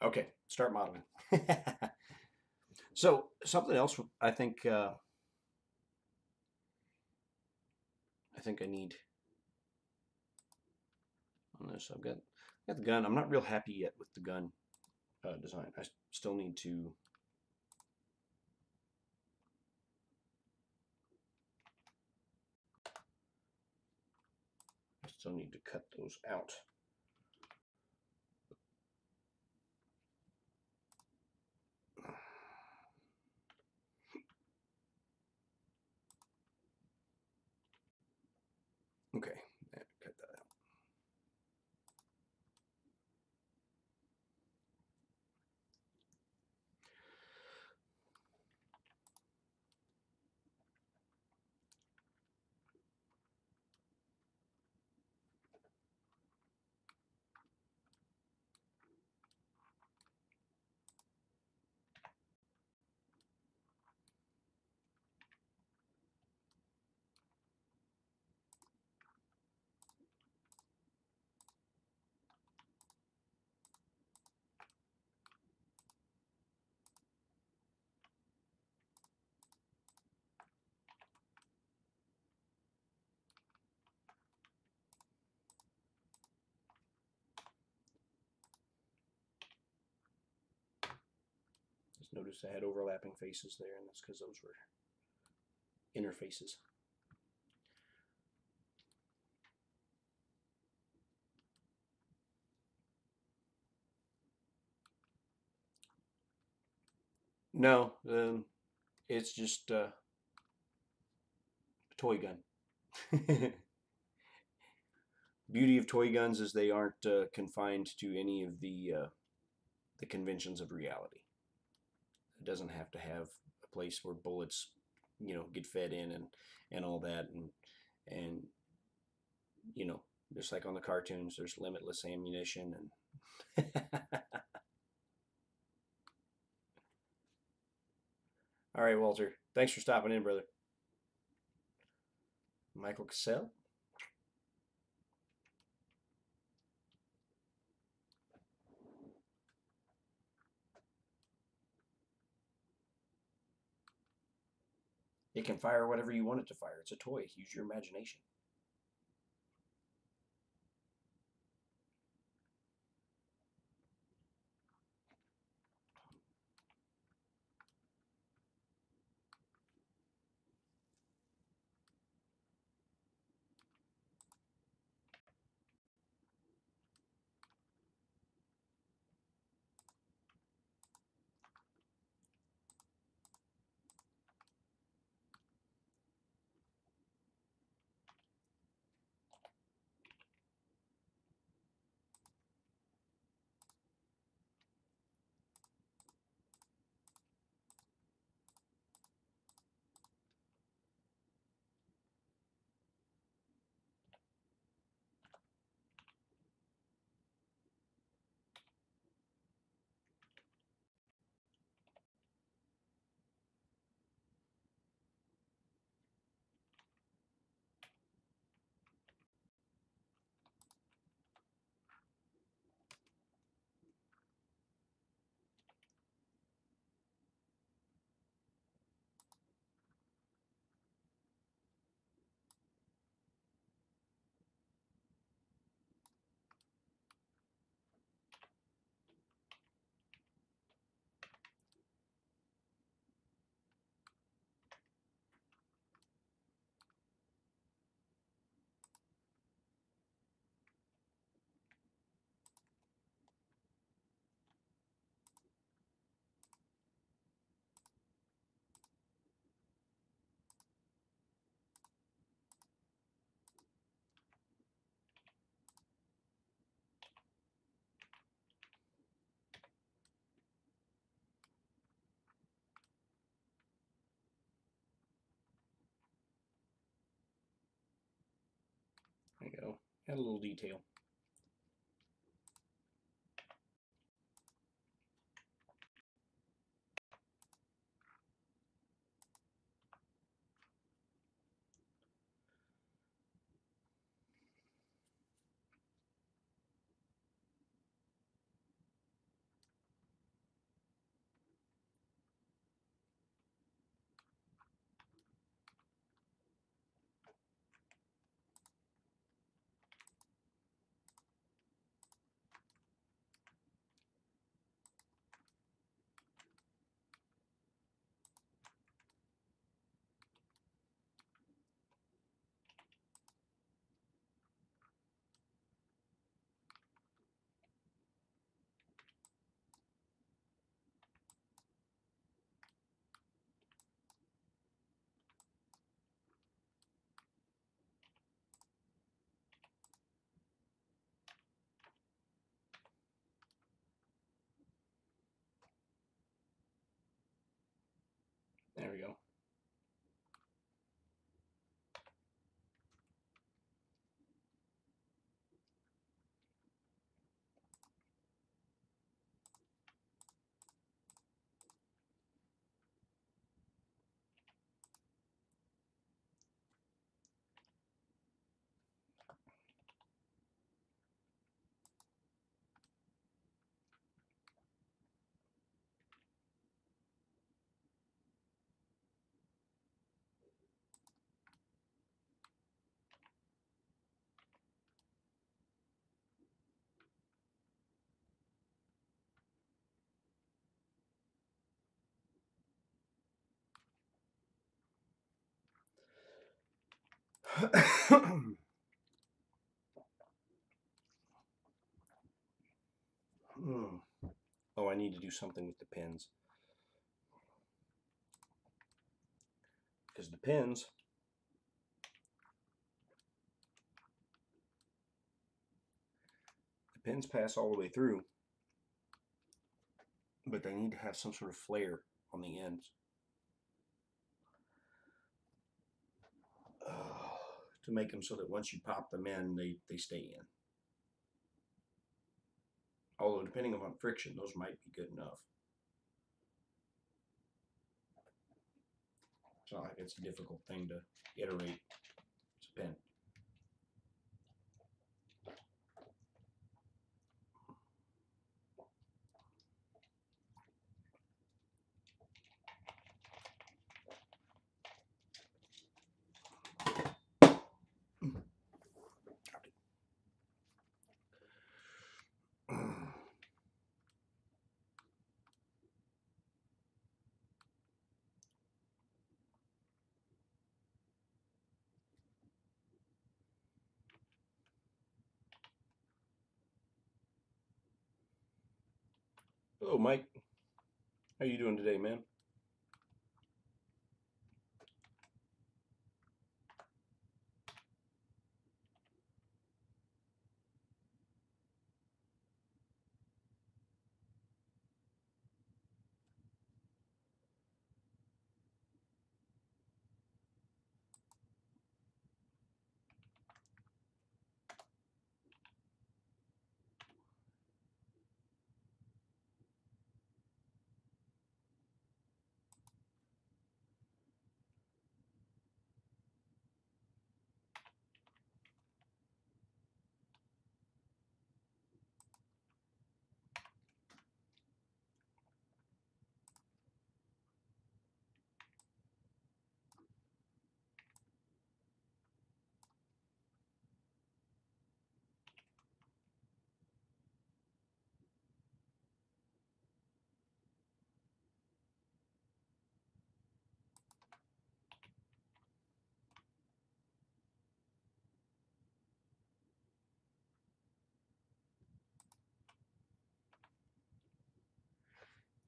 Okay, start modeling. So something else I think I need on this. I've got the gun. I'm not real happy yet with the gun design. I still need to cut those out. Okay, cut that out. Notice I had overlapping faces there, and that's because those were interfaces. No, it's just a toy gun. Beauty of toy guns is they aren't confined to any of the conventions of reality. It doesn't have to have a place where bullets, get fed in and all that, and just like on the cartoons, there's limitless ammunition and. All right, Walter. Thanks for stopping in, brother. Michael Cassell. It can fire whatever you want it to fire. It's a toy. Use your imagination. There you go. Add a little detail. There we go. Oh, I need to do something with the pins. Because the pins pass all the way through, but they need to have some sort of flare on the ends to make them so that once you pop them in, they stay in. Although depending upon friction, those might be good enough. It's not like it's a difficult thing to iterate. It's a pen. Hello, Mike. How you doing today, man?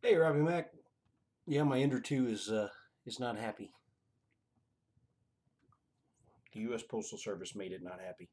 Hey, Robbie Mac. Yeah, my Ender 2 is not happy. The U.S. Postal Service made it not happy.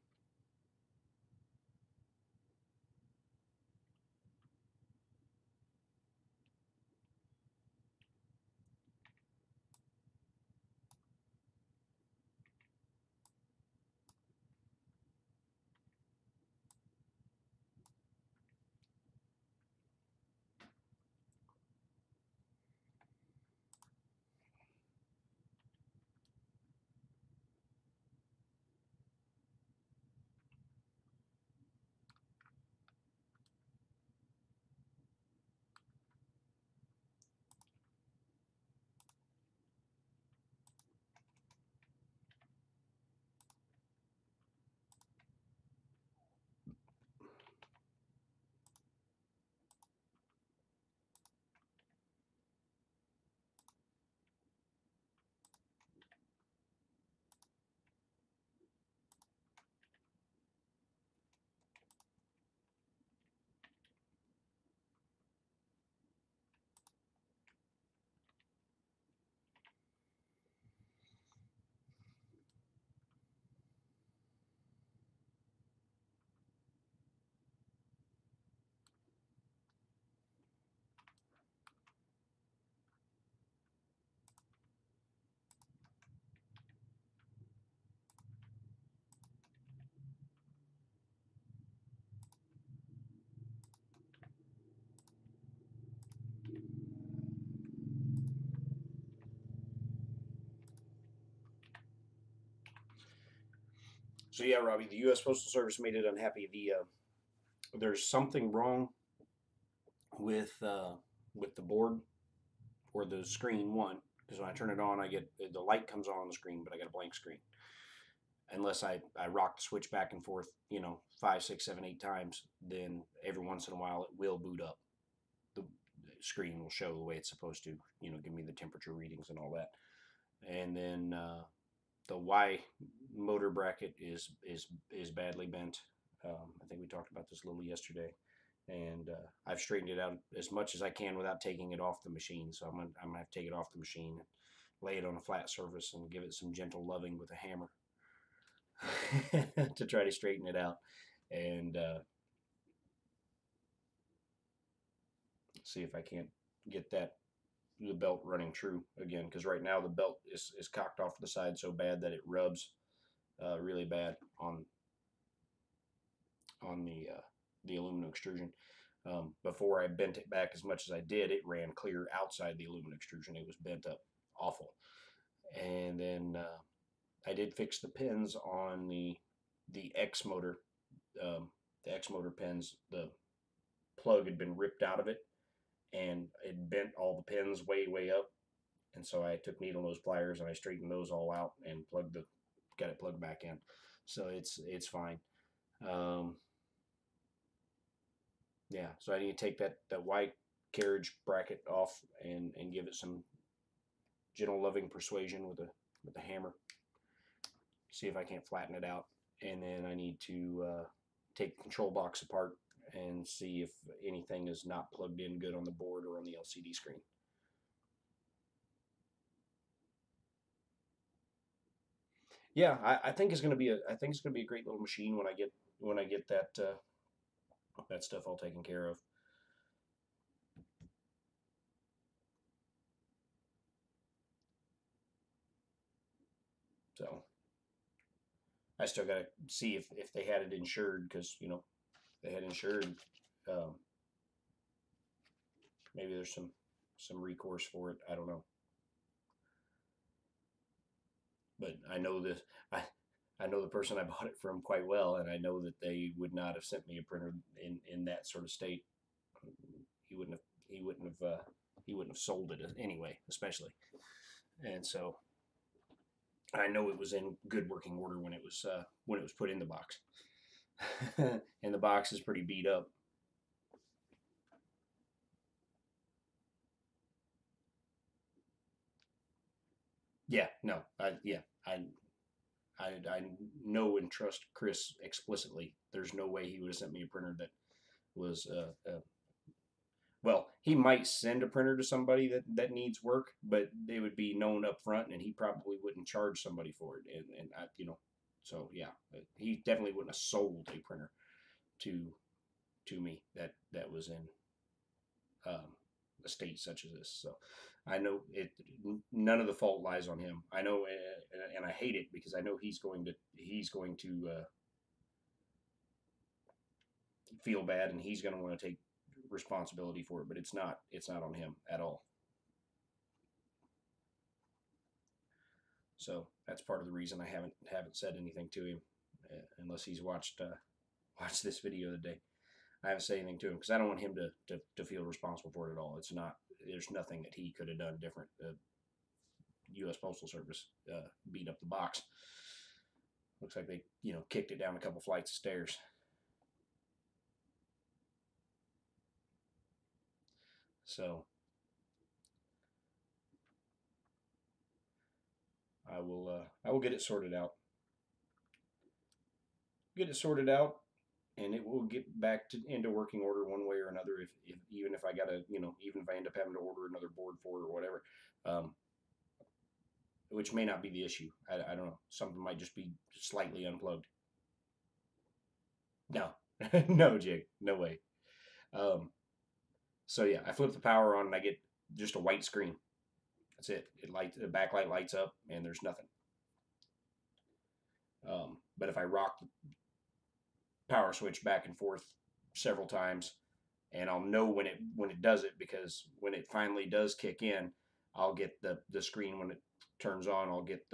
So yeah, Robbie, the U.S. Postal Service made it unhappy. There's something wrong with the board or the screen. One, because when I turn it on, I get the light comes on the screen, but I get a blank screen. Unless I rock the switch back and forth, 5, 6, 7, 8 times, then every once in a while it will boot up. The screen will show the way it's supposed to, give me the temperature readings and all that. And then Y motor bracket is badly bent. I think we talked about this a little yesterday, and I've straightened it out as much as I can without taking it off the machine. So I'm gonna have to take it off the machine, lay it on a flat surface, and give it some gentle loving with a hammer to try to straighten it out, and see if I can't get the belt running true again. Because right now the belt is cocked off to the side so bad that it rubs really bad on the aluminum extrusion. Before I bent it back as much as I did, it ran clear outside the aluminum extrusion. It was bent up awful. And then I did fix the pins on the X motor. The X motor pins, the plug had been ripped out of it, and it bent all the pins way up. And so I took needle nose pliers and I straightened those all out and got it plugged back in. So it's fine. Yeah, so I need to take that white carriage bracket off and give it some gentle loving persuasion with a hammer. See if I can't flatten it out, and then I need to take the control box apart and see if anything is not plugged in good on the board or on the LCD screen. Yeah, I think it's gonna be a great little machine when I get that stuff all taken care of. So I still got to see if they had it insured, because they had insured. Um, Maybe there's some recourse for it. I don't know, but I know the person I bought it from quite well, and I know that they would not have sent me a printer in that sort of state. He wouldn't have he wouldn't have sold it anyway, especially. And so I know it was in good working order when it was put in the box. And the box is pretty beat up. Yeah, no, I know and trust Chris explicitly. There's no way he would have sent me a printer that was well, he might send a printer to somebody that needs work, but they would be known up front, and he probably wouldn't charge somebody for it. And I, so yeah, he definitely wouldn't have sold a printer to me that was in a state such as this. So I know it. None of the fault lies on him. I know, and I hate it because I know he's going to feel bad, and he's going to want to take responsibility for it. But it's not on him at all. So that's part of the reason I haven't said anything to him, unless he's watched this video today. I haven't said anything to him because I don't want him to feel responsible for it at all. It's not. There's nothing that he could have done different. U.S. Postal Service beat up the box. Looks like they kicked it down a couple flights of stairs. So I will get it sorted out. Get it sorted out, and it will get back into working order one way or another. If even if I gotta, even if I end up having to order another board for it or whatever, which may not be the issue. I don't know. Something might just be slightly unplugged. No, no jig, no way. So yeah, I flip the power on and I get just a white screen. That's it. The backlight lights up and there's nothing. But if I rock the power switch back and forth several times, and I'll know when it does it, because when it finally does kick in, I'll get the screen when it turns on. I'll get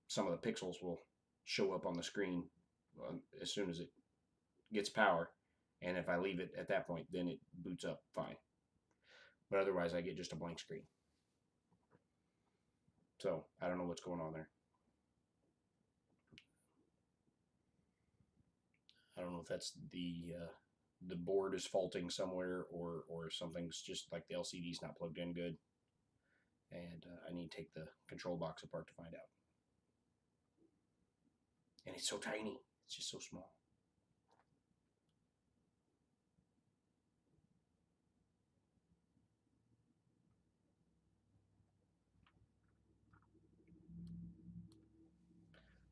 some of the pixels will show up on the screen as soon as it gets power, and if I leave it at that point, then it boots up fine. But otherwise, I get just a blank screen. So I don't know what's going on there. I don't know if that's the board is faulting somewhere, or something's just like the LCD's not plugged in good, and I need to take the control box apart to find out. And it's so tiny. It's just so small.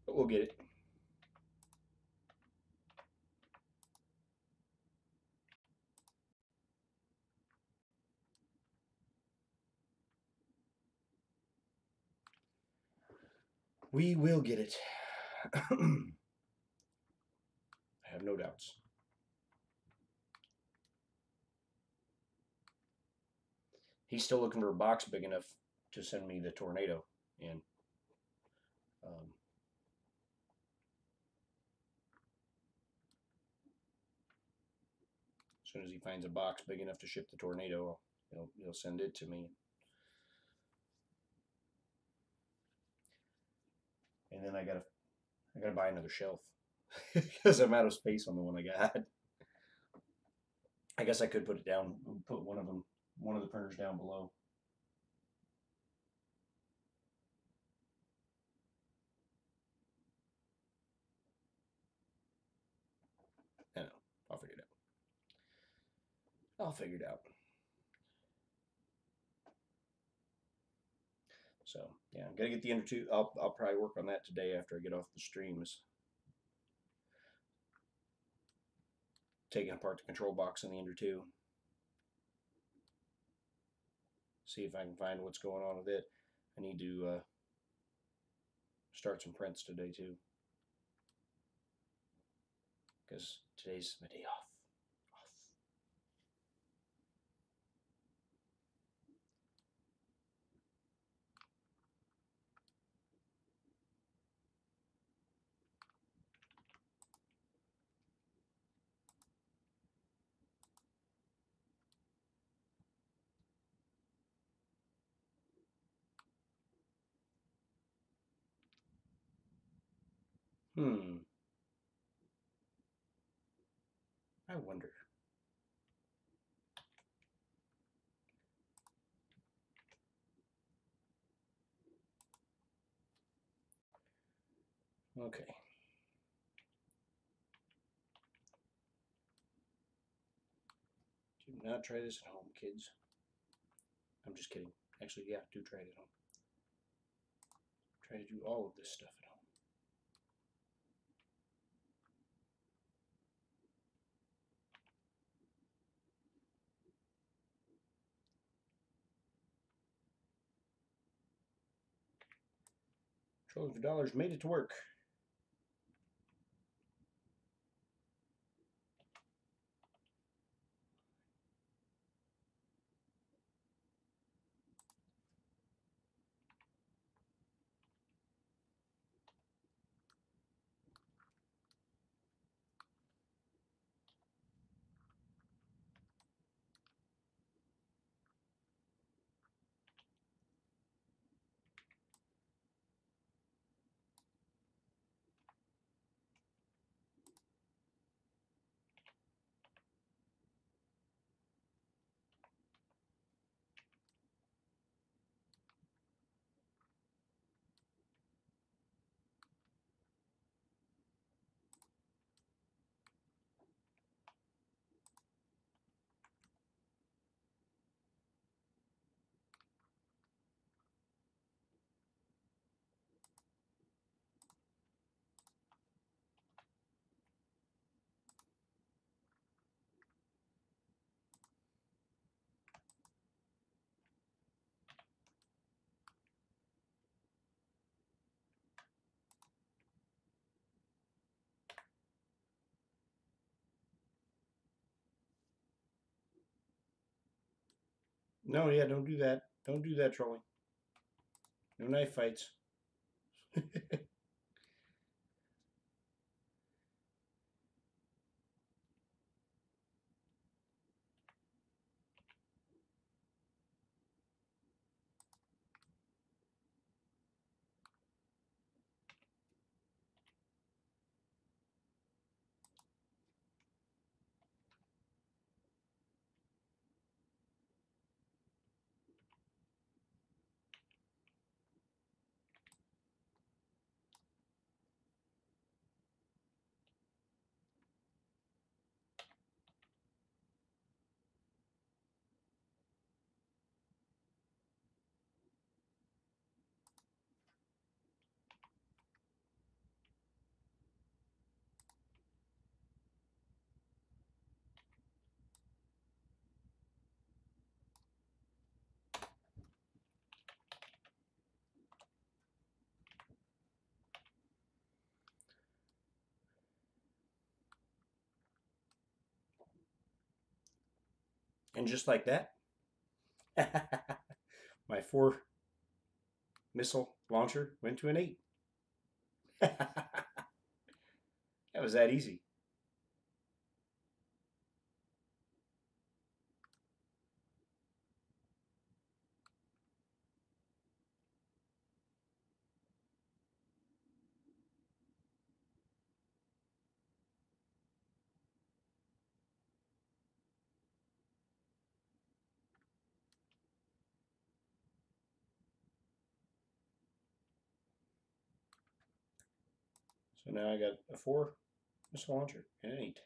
But we'll get it. We will get it. I have no doubts. He's still looking for a box big enough to send me the tornado in. Um, as soon as he finds a box big enough to ship the tornado, he'll send it to me. And then I gotta buy another shelf because I'm out of space on the one I got. I guess I could put it down, put one of the printers down below. I know. I'll figure it out. I'll figure it out. So yeah, I'm gonna get the Ender 2. I'll probably work on that today after I get off the streams. Taking apart the control box in the Ender 2. See if I can find what's going on with it. I need to start some prints today too, because today's my day off. I wonder. Okay. Do not try this at home, kids. I'm just kidding. Actually, yeah, do try it at home. Try to do all of this stuff at home. Trolling for dollars made it to work. No, yeah, don't do that. Don't do that, trolling. No knife fights. And just like that, my 4 missile launcher went to an 8. That was that easy. So now I got a 4 missile launcher and an 8.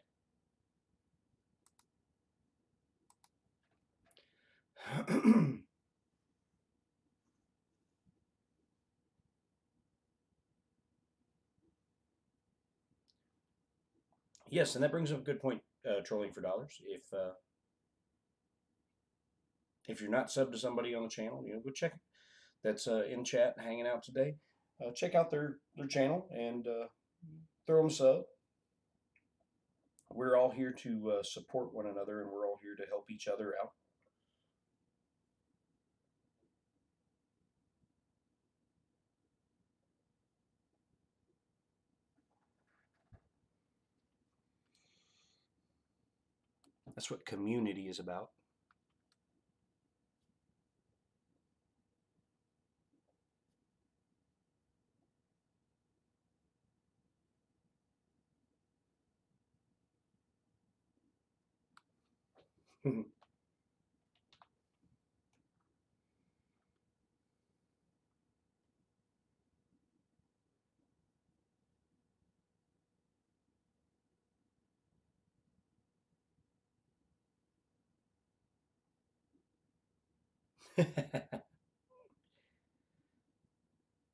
Yes, and that brings up a good point. Trolling for dollars. If you're not subbed to somebody on the channel, go check that's in chat hanging out today. Check out their channel and throw them a sub. We're all here to support one another, and we're all here to help each other out. That's what community is about.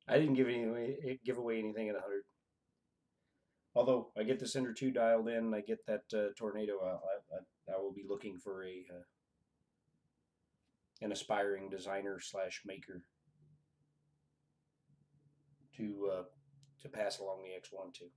I didn't give away anything at 100. Although I get the Cinder 2 dialed in, I get that tornado. I will be looking for an aspiring designer slash maker to pass along the X1 to.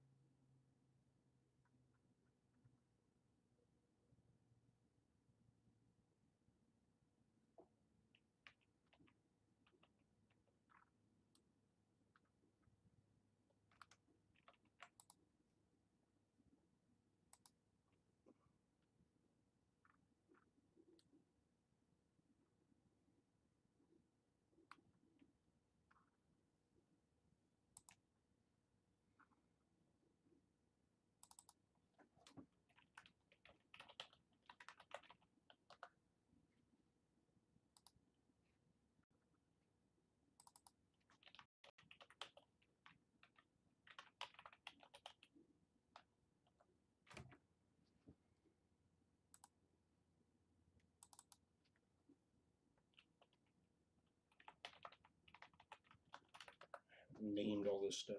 Named all this stuff.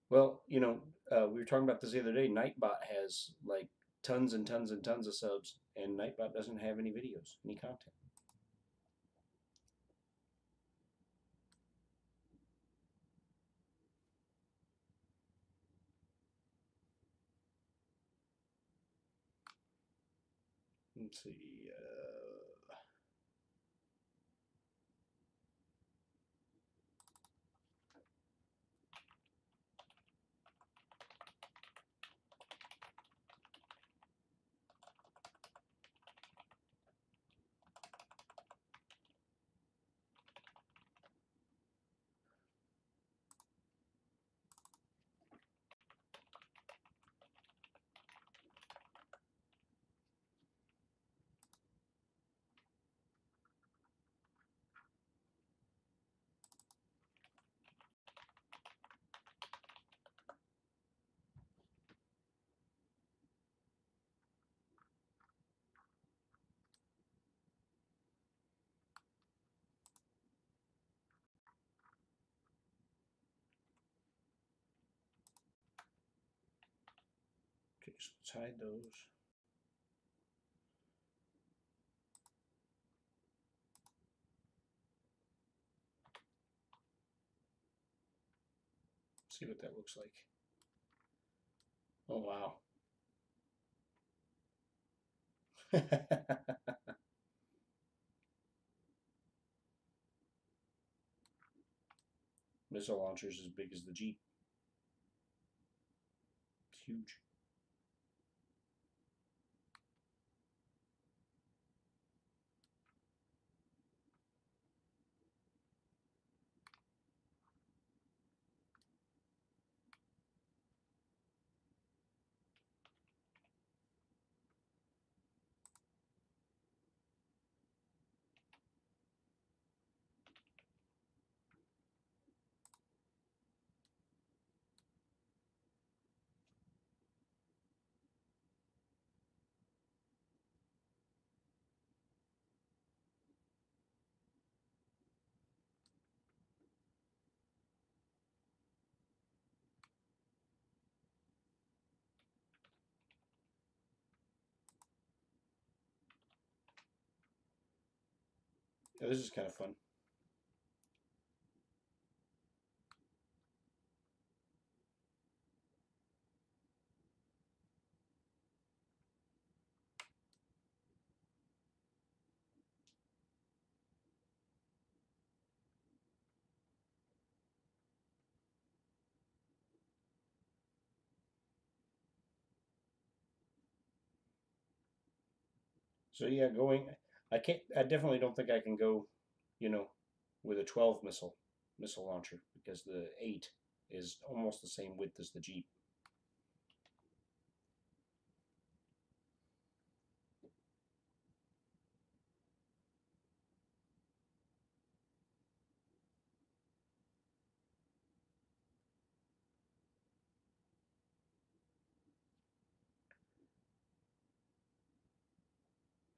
Well, we were talking about this the other day. Nightbot has like tons and tons and tons of subs, and Nightbot doesn't have any videos, any content. Let's see. so let's hide those. See what that looks like. Oh, wow. Missile launcher's as big as the Jeep. It's huge. Yeah, this is kind of fun. So yeah, I can't. I definitely don't think I can go, you know, with a 12 missile launcher because the 8 is almost the same width as the Jeep.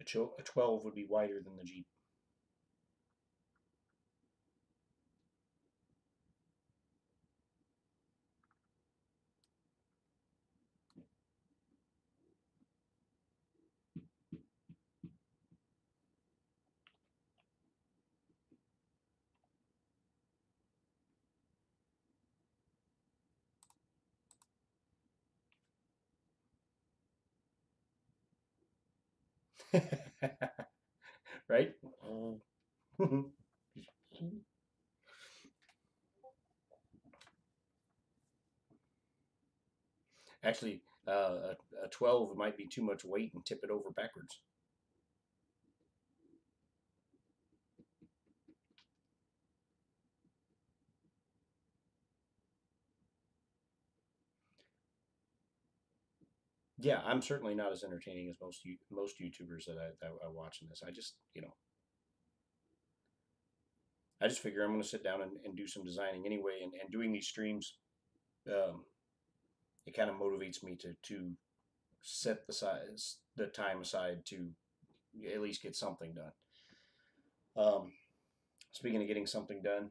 A 12 would be wider than the Jeep. Right? Actually, a 12 might be too much weight and tip it over backwards. Yeah, I'm certainly not as entertaining as most YouTubers that I watch in this. I just figure I'm going to sit down and do some designing anyway, and doing these streams, um, it kind of motivates me to set the time aside to at least get something done. Speaking of getting something done,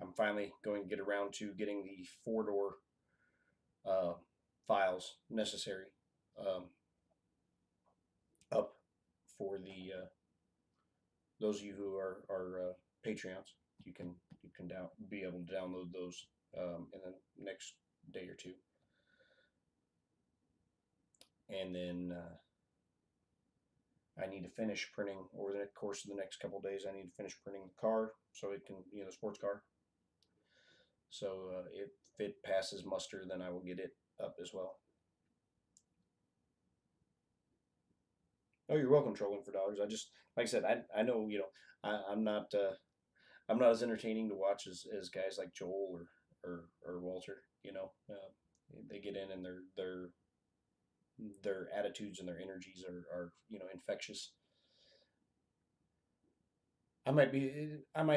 I'm finally going to get around to getting the 4-door uh, files necessary um, up for the those of you who are Patreons. You can be able to download those in the next day or two, and then I need to finish printing over the course of the next couple of days. I need to finish printing the car so it can, the sports car. So if it passes muster, then I will get it up as well. Oh, you're welcome, trolling for dollars. I just, like I said, I know, I'm not as entertaining to watch as guys like Joel or Walter. They get in and their attitudes and their energies are infectious. I might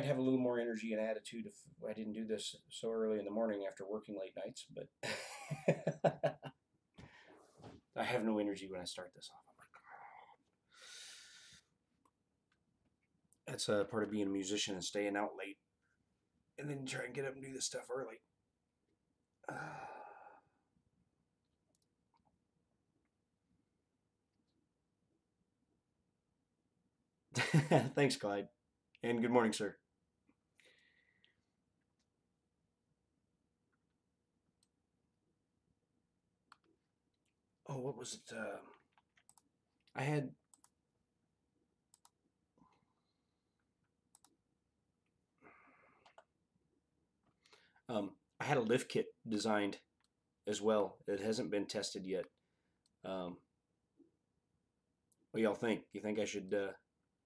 have a little more energy and attitude if I didn't do this so early in the morning after working late nights, but I have no energy when I start this off. I'm like, that's part of being a musician and staying out late, and then try and get up and do this stuff early. Thanks, Clyde, and good morning, sir. Oh, what was it? I had I had a lift kit designed as well. It hasn't been tested yet. Um, what do y'all think? You think I should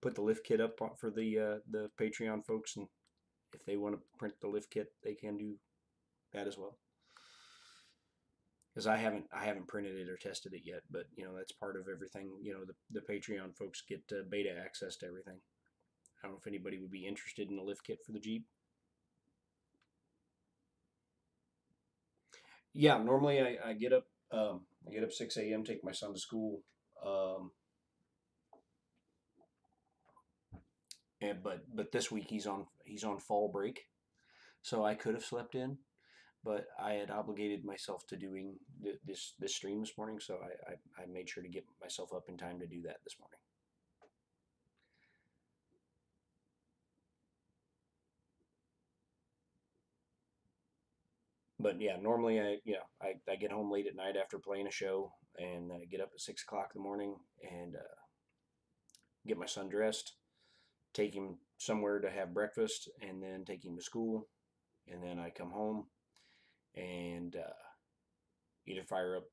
put the lift kit up for the Patreon folks, and if they want to print the lift kit, they can do that as well? Because I haven't printed it or tested it yet, but that's part of everything. The Patreon folks get beta access to everything. I don't know if anybody would be interested in a lift kit for the Jeep. Yeah, normally I get up 6 a.m. take my son to school, um, and but this week he's on fall break, so I could have slept in, but I had obligated myself to doing this stream this morning, so I made sure to get myself up in time to do that this morning. But yeah, normally I get home late at night after playing a show, and I get up at 6 o'clock in the morning and get my son dressed, take him somewhere to have breakfast, and then take him to school, and then I come home and either fire up.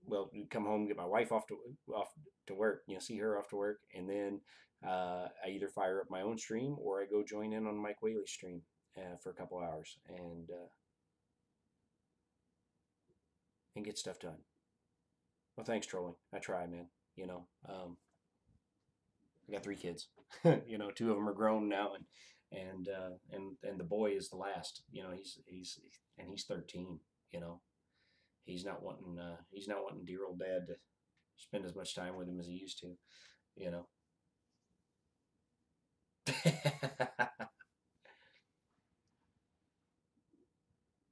Well, come home, get my wife off to work, see her off to work, and then I either fire up my own stream or I go join in on Mike Whaley's stream for a couple hours and get stuff done. Well, thanks, trolling. I try, man. I got 3 kids. Two of them are grown now, and the boy is the last. He's 13. You know, he's not wanting dear old dad to spend as much time with him as he used to. You know.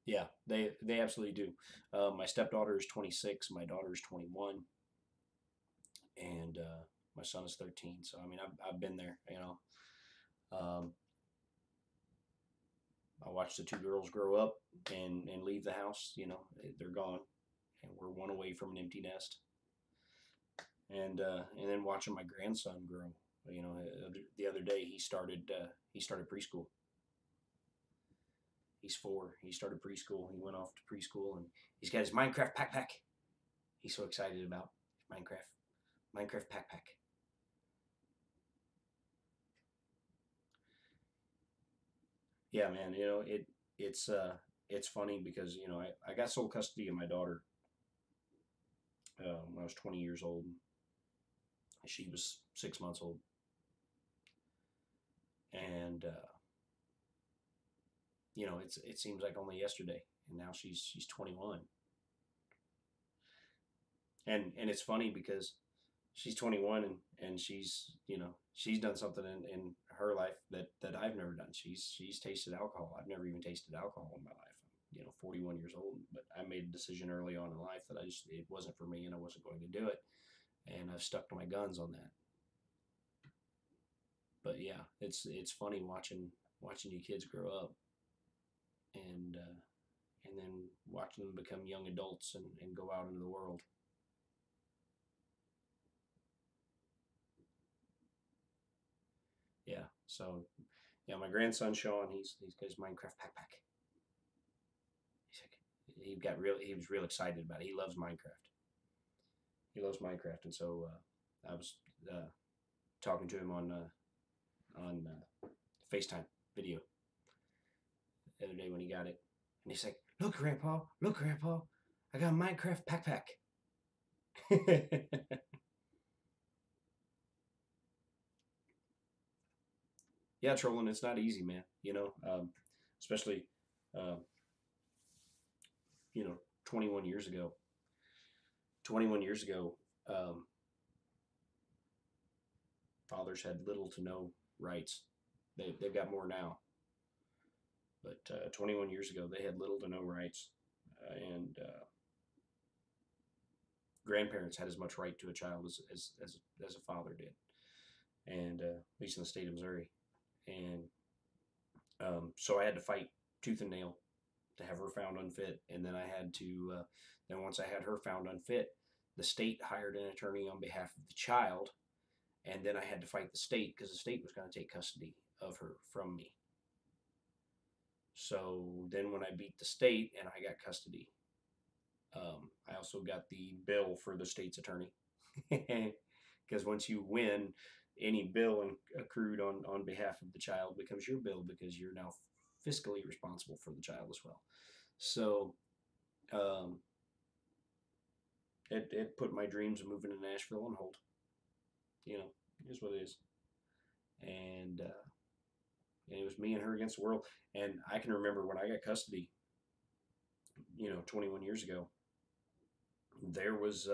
Yeah, they absolutely do. My stepdaughter is 26. My daughter is 21, and my son is 13. So I mean, I've been there. Um, I watched the two girls grow up and leave the house. They're gone, and we're one away from an empty nest. And then watching my grandson grow. The other day he started preschool. He's 4. He started preschool. He went off to preschool, and he's got his Minecraft backpack. He's so excited about Minecraft backpack. Yeah, man. It's funny because I got sole custody of my daughter when I was 20 years old. She was 6 months old, and it seems like only yesterday, and now she's 21, and it's funny because she's 21 and she's done something in her life that I've never done. She's tasted alcohol. I've never even tasted alcohol in my life. I'm 41 years old, but I made a decision early on in life that it wasn't for me and I wasn't going to do it, and I've stuck to my guns on that. But yeah, it's funny watching you kids grow up and and then watching them become young adults and go out into the world. Yeah. So yeah, my grandson Sean, he's got his Minecraft backpack. He's like, he was real excited about it. He loves Minecraft. He loves Minecraft, and so I was talking to him on FaceTime video the other day when he got it, and he's like, look, Grandpa, I got a Minecraft backpack." Yeah, trolling, it's not easy, man. Especially uh, 21 years ago. 21 years ago, um, fathers had little to no rights. They've got more now, but 21 years ago, they had little to no rights, and grandparents had as much right to a child as a father did. and at least in the state of Missouri. And so I had to fight tooth and nail to have her found unfit, and then I had to. Then once I had her found unfit, the state hired an attorney on behalf of the child, and then I had to fight the state because the state was going to take custody of her from me. So then when I beat the state and I got custody, I also got the bill for the state's attorney. Because once you win, any bill accrued on behalf of the child becomes your bill because you're now fiscally responsible for the child as well. So um, it put my dreams of moving to Nashville on hold. You know, it is what it is. And it was me and her against the world. And I can remember when I got custody, 21 years ago, there was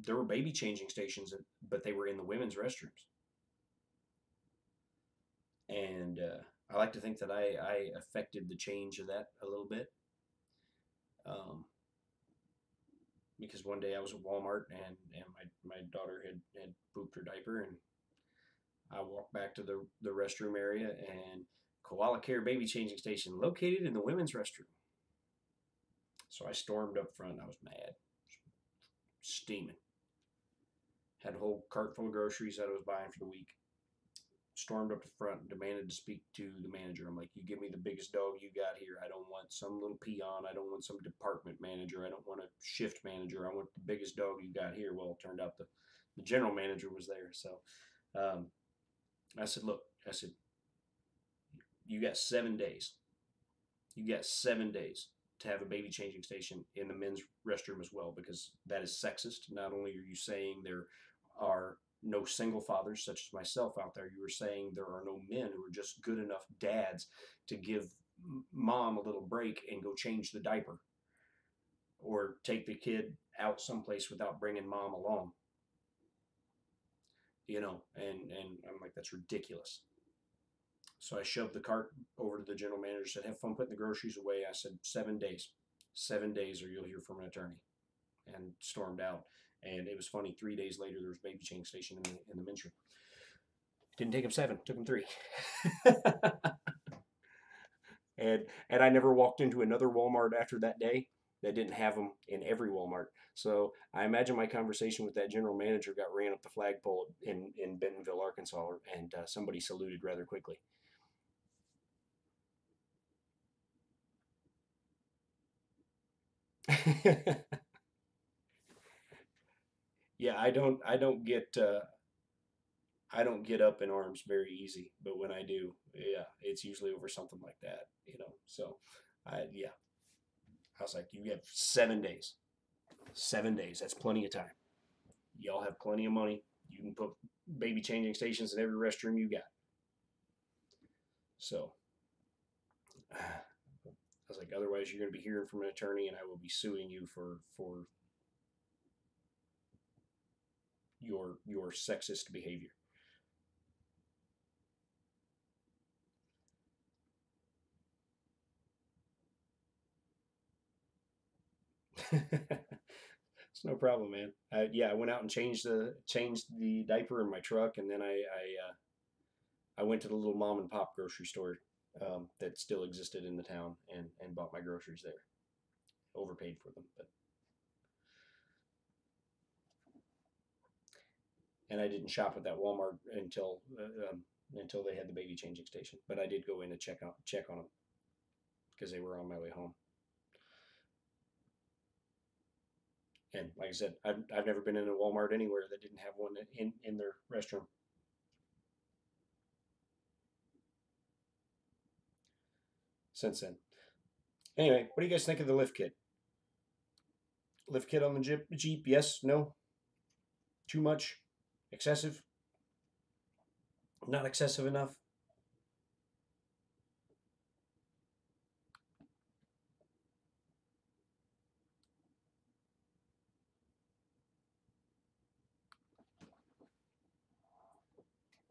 there were baby changing stations, but they were in the women's restrooms. And I like to think that I affected the change of that a little bit. Um, because one day I was at Walmart and my daughter had pooped her diaper, and I walked back to the restroom area, and Koala Care baby changing station located in the women's restroom. So I stormed up front. I was mad, steaming. Had a whole cart full of groceries that I was buying for the week. Stormed up to the front and demanded to speak to the manager. I'm like, you give me the biggest dog you got here. I don't want some little peon. I don't want some department manager. I don't want a shift manager. I want the biggest dog you got here. Well, it turned out the general manager was there. So I said, look, you got 7 days. You got 7 days to have a baby changing station in the men's restroom as well, because that is sexist. Not only are you saying there are no single fathers such as myself out there, you were saying there are no men who are just good enough dads to give mom a little break and go change the diaper or take the kid out someplace without bringing mom along. And I'm like, that's ridiculous. So I shoved the cart over to the general manager, said, have fun putting the groceries away. I said, 7 days. 7 days or you'll hear from an attorney. And stormed out. And it was funny, 3 days later, there was a baby change station in the men's room. Didn't take him 7, took him 3. and I never walked into another Walmart after that day that didn't have them in every Walmart. So I imagine my conversation with that general manager got ran up the flagpole in Bentonville, Arkansas, and somebody saluted rather quickly. Yeah, I don't get up in arms very easy, but when I do, yeah, it's usually over something like that. So yeah, I was like, you have 7 days. 7 days. That's plenty of time. Y'all have plenty of money. You can put baby changing stations in every restroom you got. So I was like, otherwise you're going to be hearing from an attorney, and I will be suing you for your sexist behavior. It's no problem, man. Yeah, I went out and changed the diaper in my truck, and then I went to the little mom and pop grocery store that still existed in the town, and bought my groceries there. Overpaid for them, but and I didn't shop at that Walmart until they had the baby changing station. But I did go in to check on them because they were on my way home. And like I said, I've never been in a Walmart anywhere that didn't have one in their restroom. Since then. Anyway, what do you guys think of the lift kit? Lift kit on the Jeep? Yes? No? Too much? Excessive? Not excessive enough?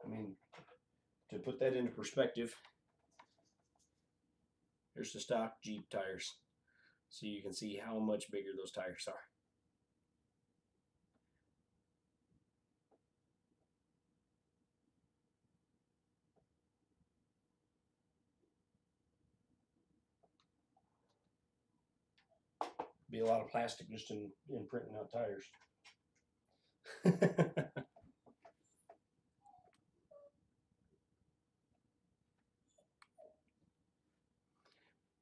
I mean, to put that into perspective, here's the stock Jeep tires. So you can see how much bigger those tires are. Be a lot of plastic just in printing out tires.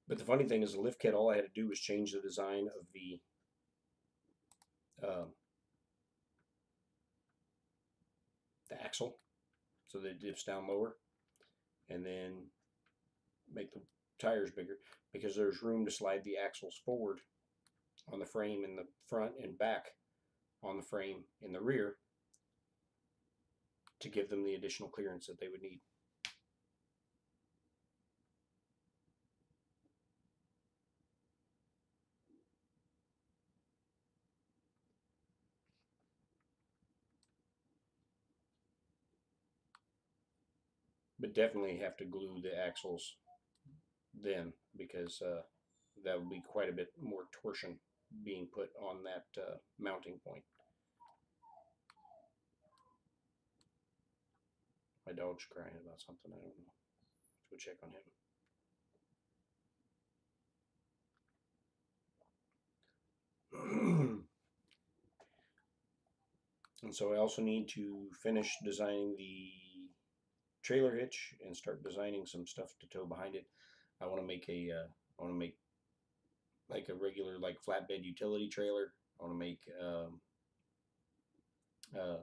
But the funny thing is, the lift kit, all I had to do was change the design of the axle so that it dips down lower, and then make the tires bigger, because there's room to slide the axles forward on the frame in the front and back on the frame in the rear to give them the additional clearance that they would need. But definitely have to glue the axles then, because that would be quite a bit more torsion being put on that mounting point. My dog's crying about something, I don't know. Let's go check on him. And so I also need to finish designing the trailer hitch and start designing some stuff to tow behind it. I want to make like a regular, like, flatbed utility trailer. I want to make a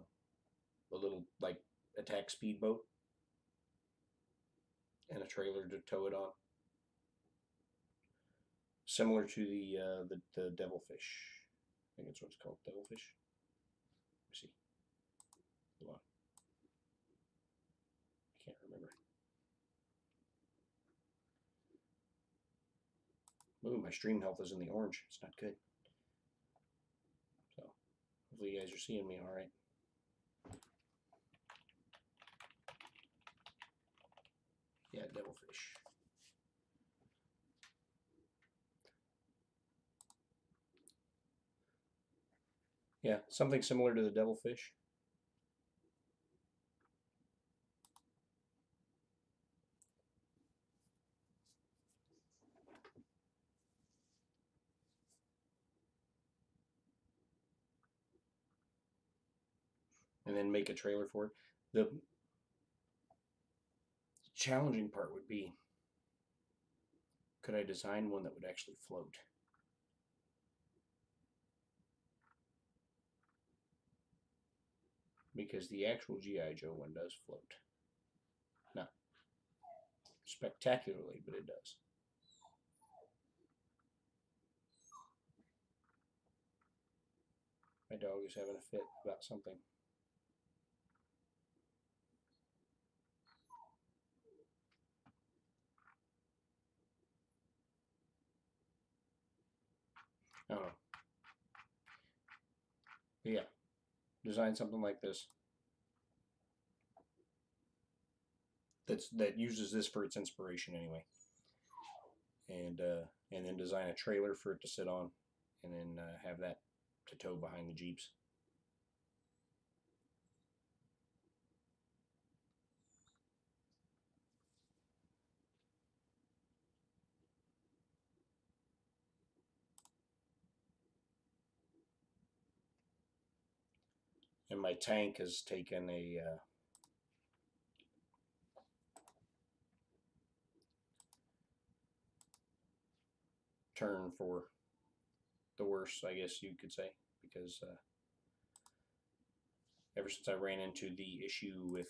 little, like, attack speedboat and a trailer to tow it on, similar to the devilfish. I think that's what it's called, devilfish. Let me see. Hold on. I can't remember. Ooh, my stream health is in the orange. It's not good. So hopefully you guys are seeing me all right. Yeah, devilfish. Yeah, something similar to the devilfish. And then make a trailer for it. The challenging part would be, could I design one that would actually float? Because the actual G.I. Joe one does float. Not spectacularly, but it does. My dog is having a fit about something. I don't know. But yeah, design something like this that uses this for its inspiration anyway, and then design a trailer for it to sit on, and then have that to tow behind the Jeeps. And my tank has taken a turn for the worse, I guess you could say, because ever since I ran into the issue with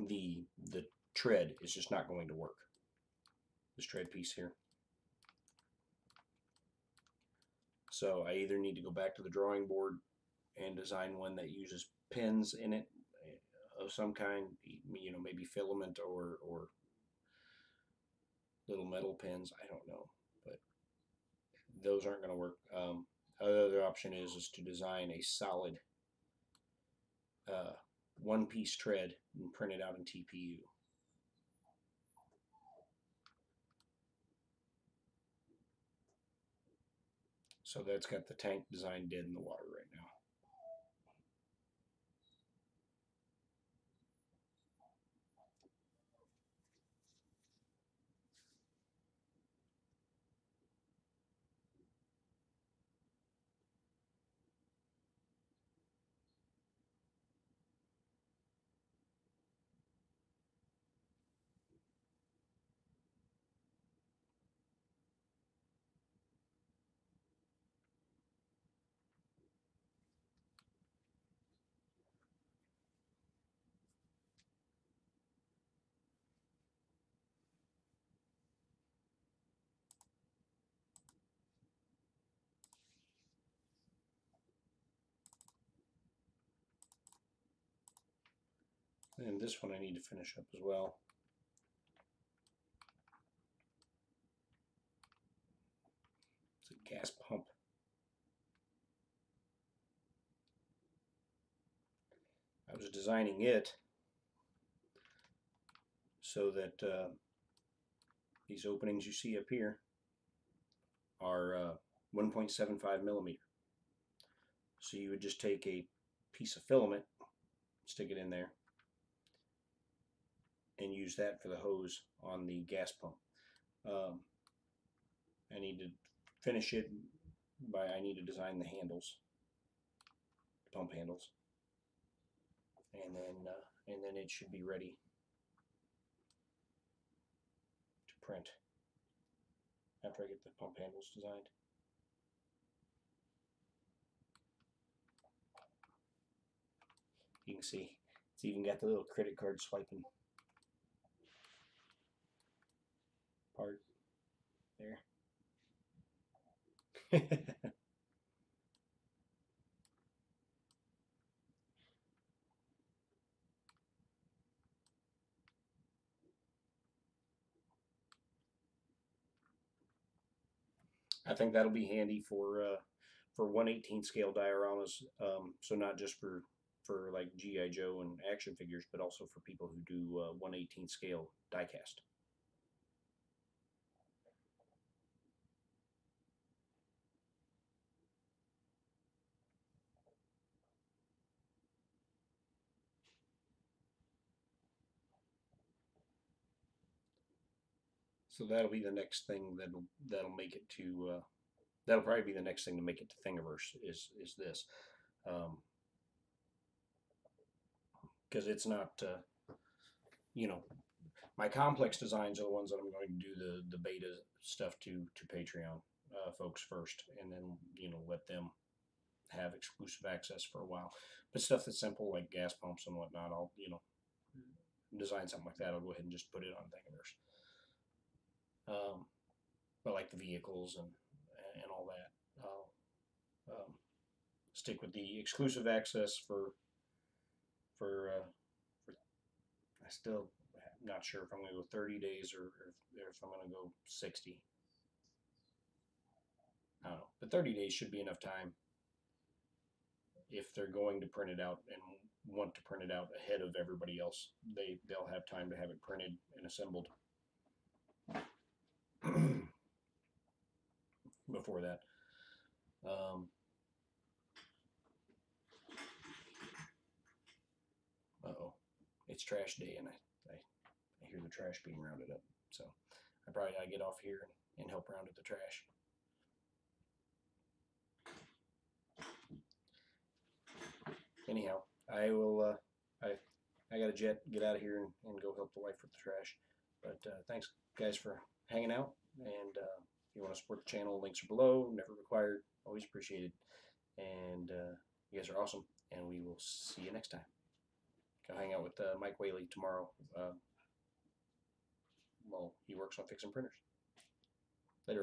the tread is just not going to work. This tread piece here. So I either need to go back to the drawing board and design one that uses pins in it of some kind, you know, maybe filament or little metal pins. I don't know, but those aren't going to work. Other option is to design a solid one-piece tread and print it out in TPU. So that's got the tank design dead in the water right now. And this one I need to finish up as well. It's a gas pump. I was designing it so that these openings you see up here are 1.75 millimeter. So you would just take a piece of filament, stick it in there, and use that for the hose on the gas pump. I need to finish it by, I need to design the handles, the pump handles, and then it should be ready to print after I get the pump handles designed. You can see it's even got the little credit card swiping part there. I think that'll be handy for 1/18 scale dioramas. So not just for like G.I. Joe and action figures, but also for people who do 1/18 scale diecast. So that'll be the next thing that'll make it to. That'll probably be the next thing to make it to Thingiverse is this, because it's not. You know, my complex designs are the ones that I'm going to do the beta stuff to Patreon folks first, and then let them have exclusive access for a while. But stuff that's simple like gas pumps and whatnot, I'll design something like that. I'll go ahead and just put it on Thingiverse. But like the vehicles and all that, I'll stick with the exclusive access for I still not sure if I'm going to go 30 days or if I'm going to go 60. I don't know. But 30 days should be enough time if they're going to print it out and want to print it out ahead of everybody else. They'll have time to have it printed and assembled before that. Uh-oh. It's trash day, and I hear the trash being rounded up. So I probably gotta get off here and help round up the trash. Anyhow, I will. I got a jet. Get out of here and go help the wife with the trash. But thanks, guys, for hanging out. And if you want to support the channel, links are below. Never required. Always appreciated. And you guys are awesome. And we will see you next time. Go hang out with Mike Whaley tomorrow. Well, he works on fixing printers.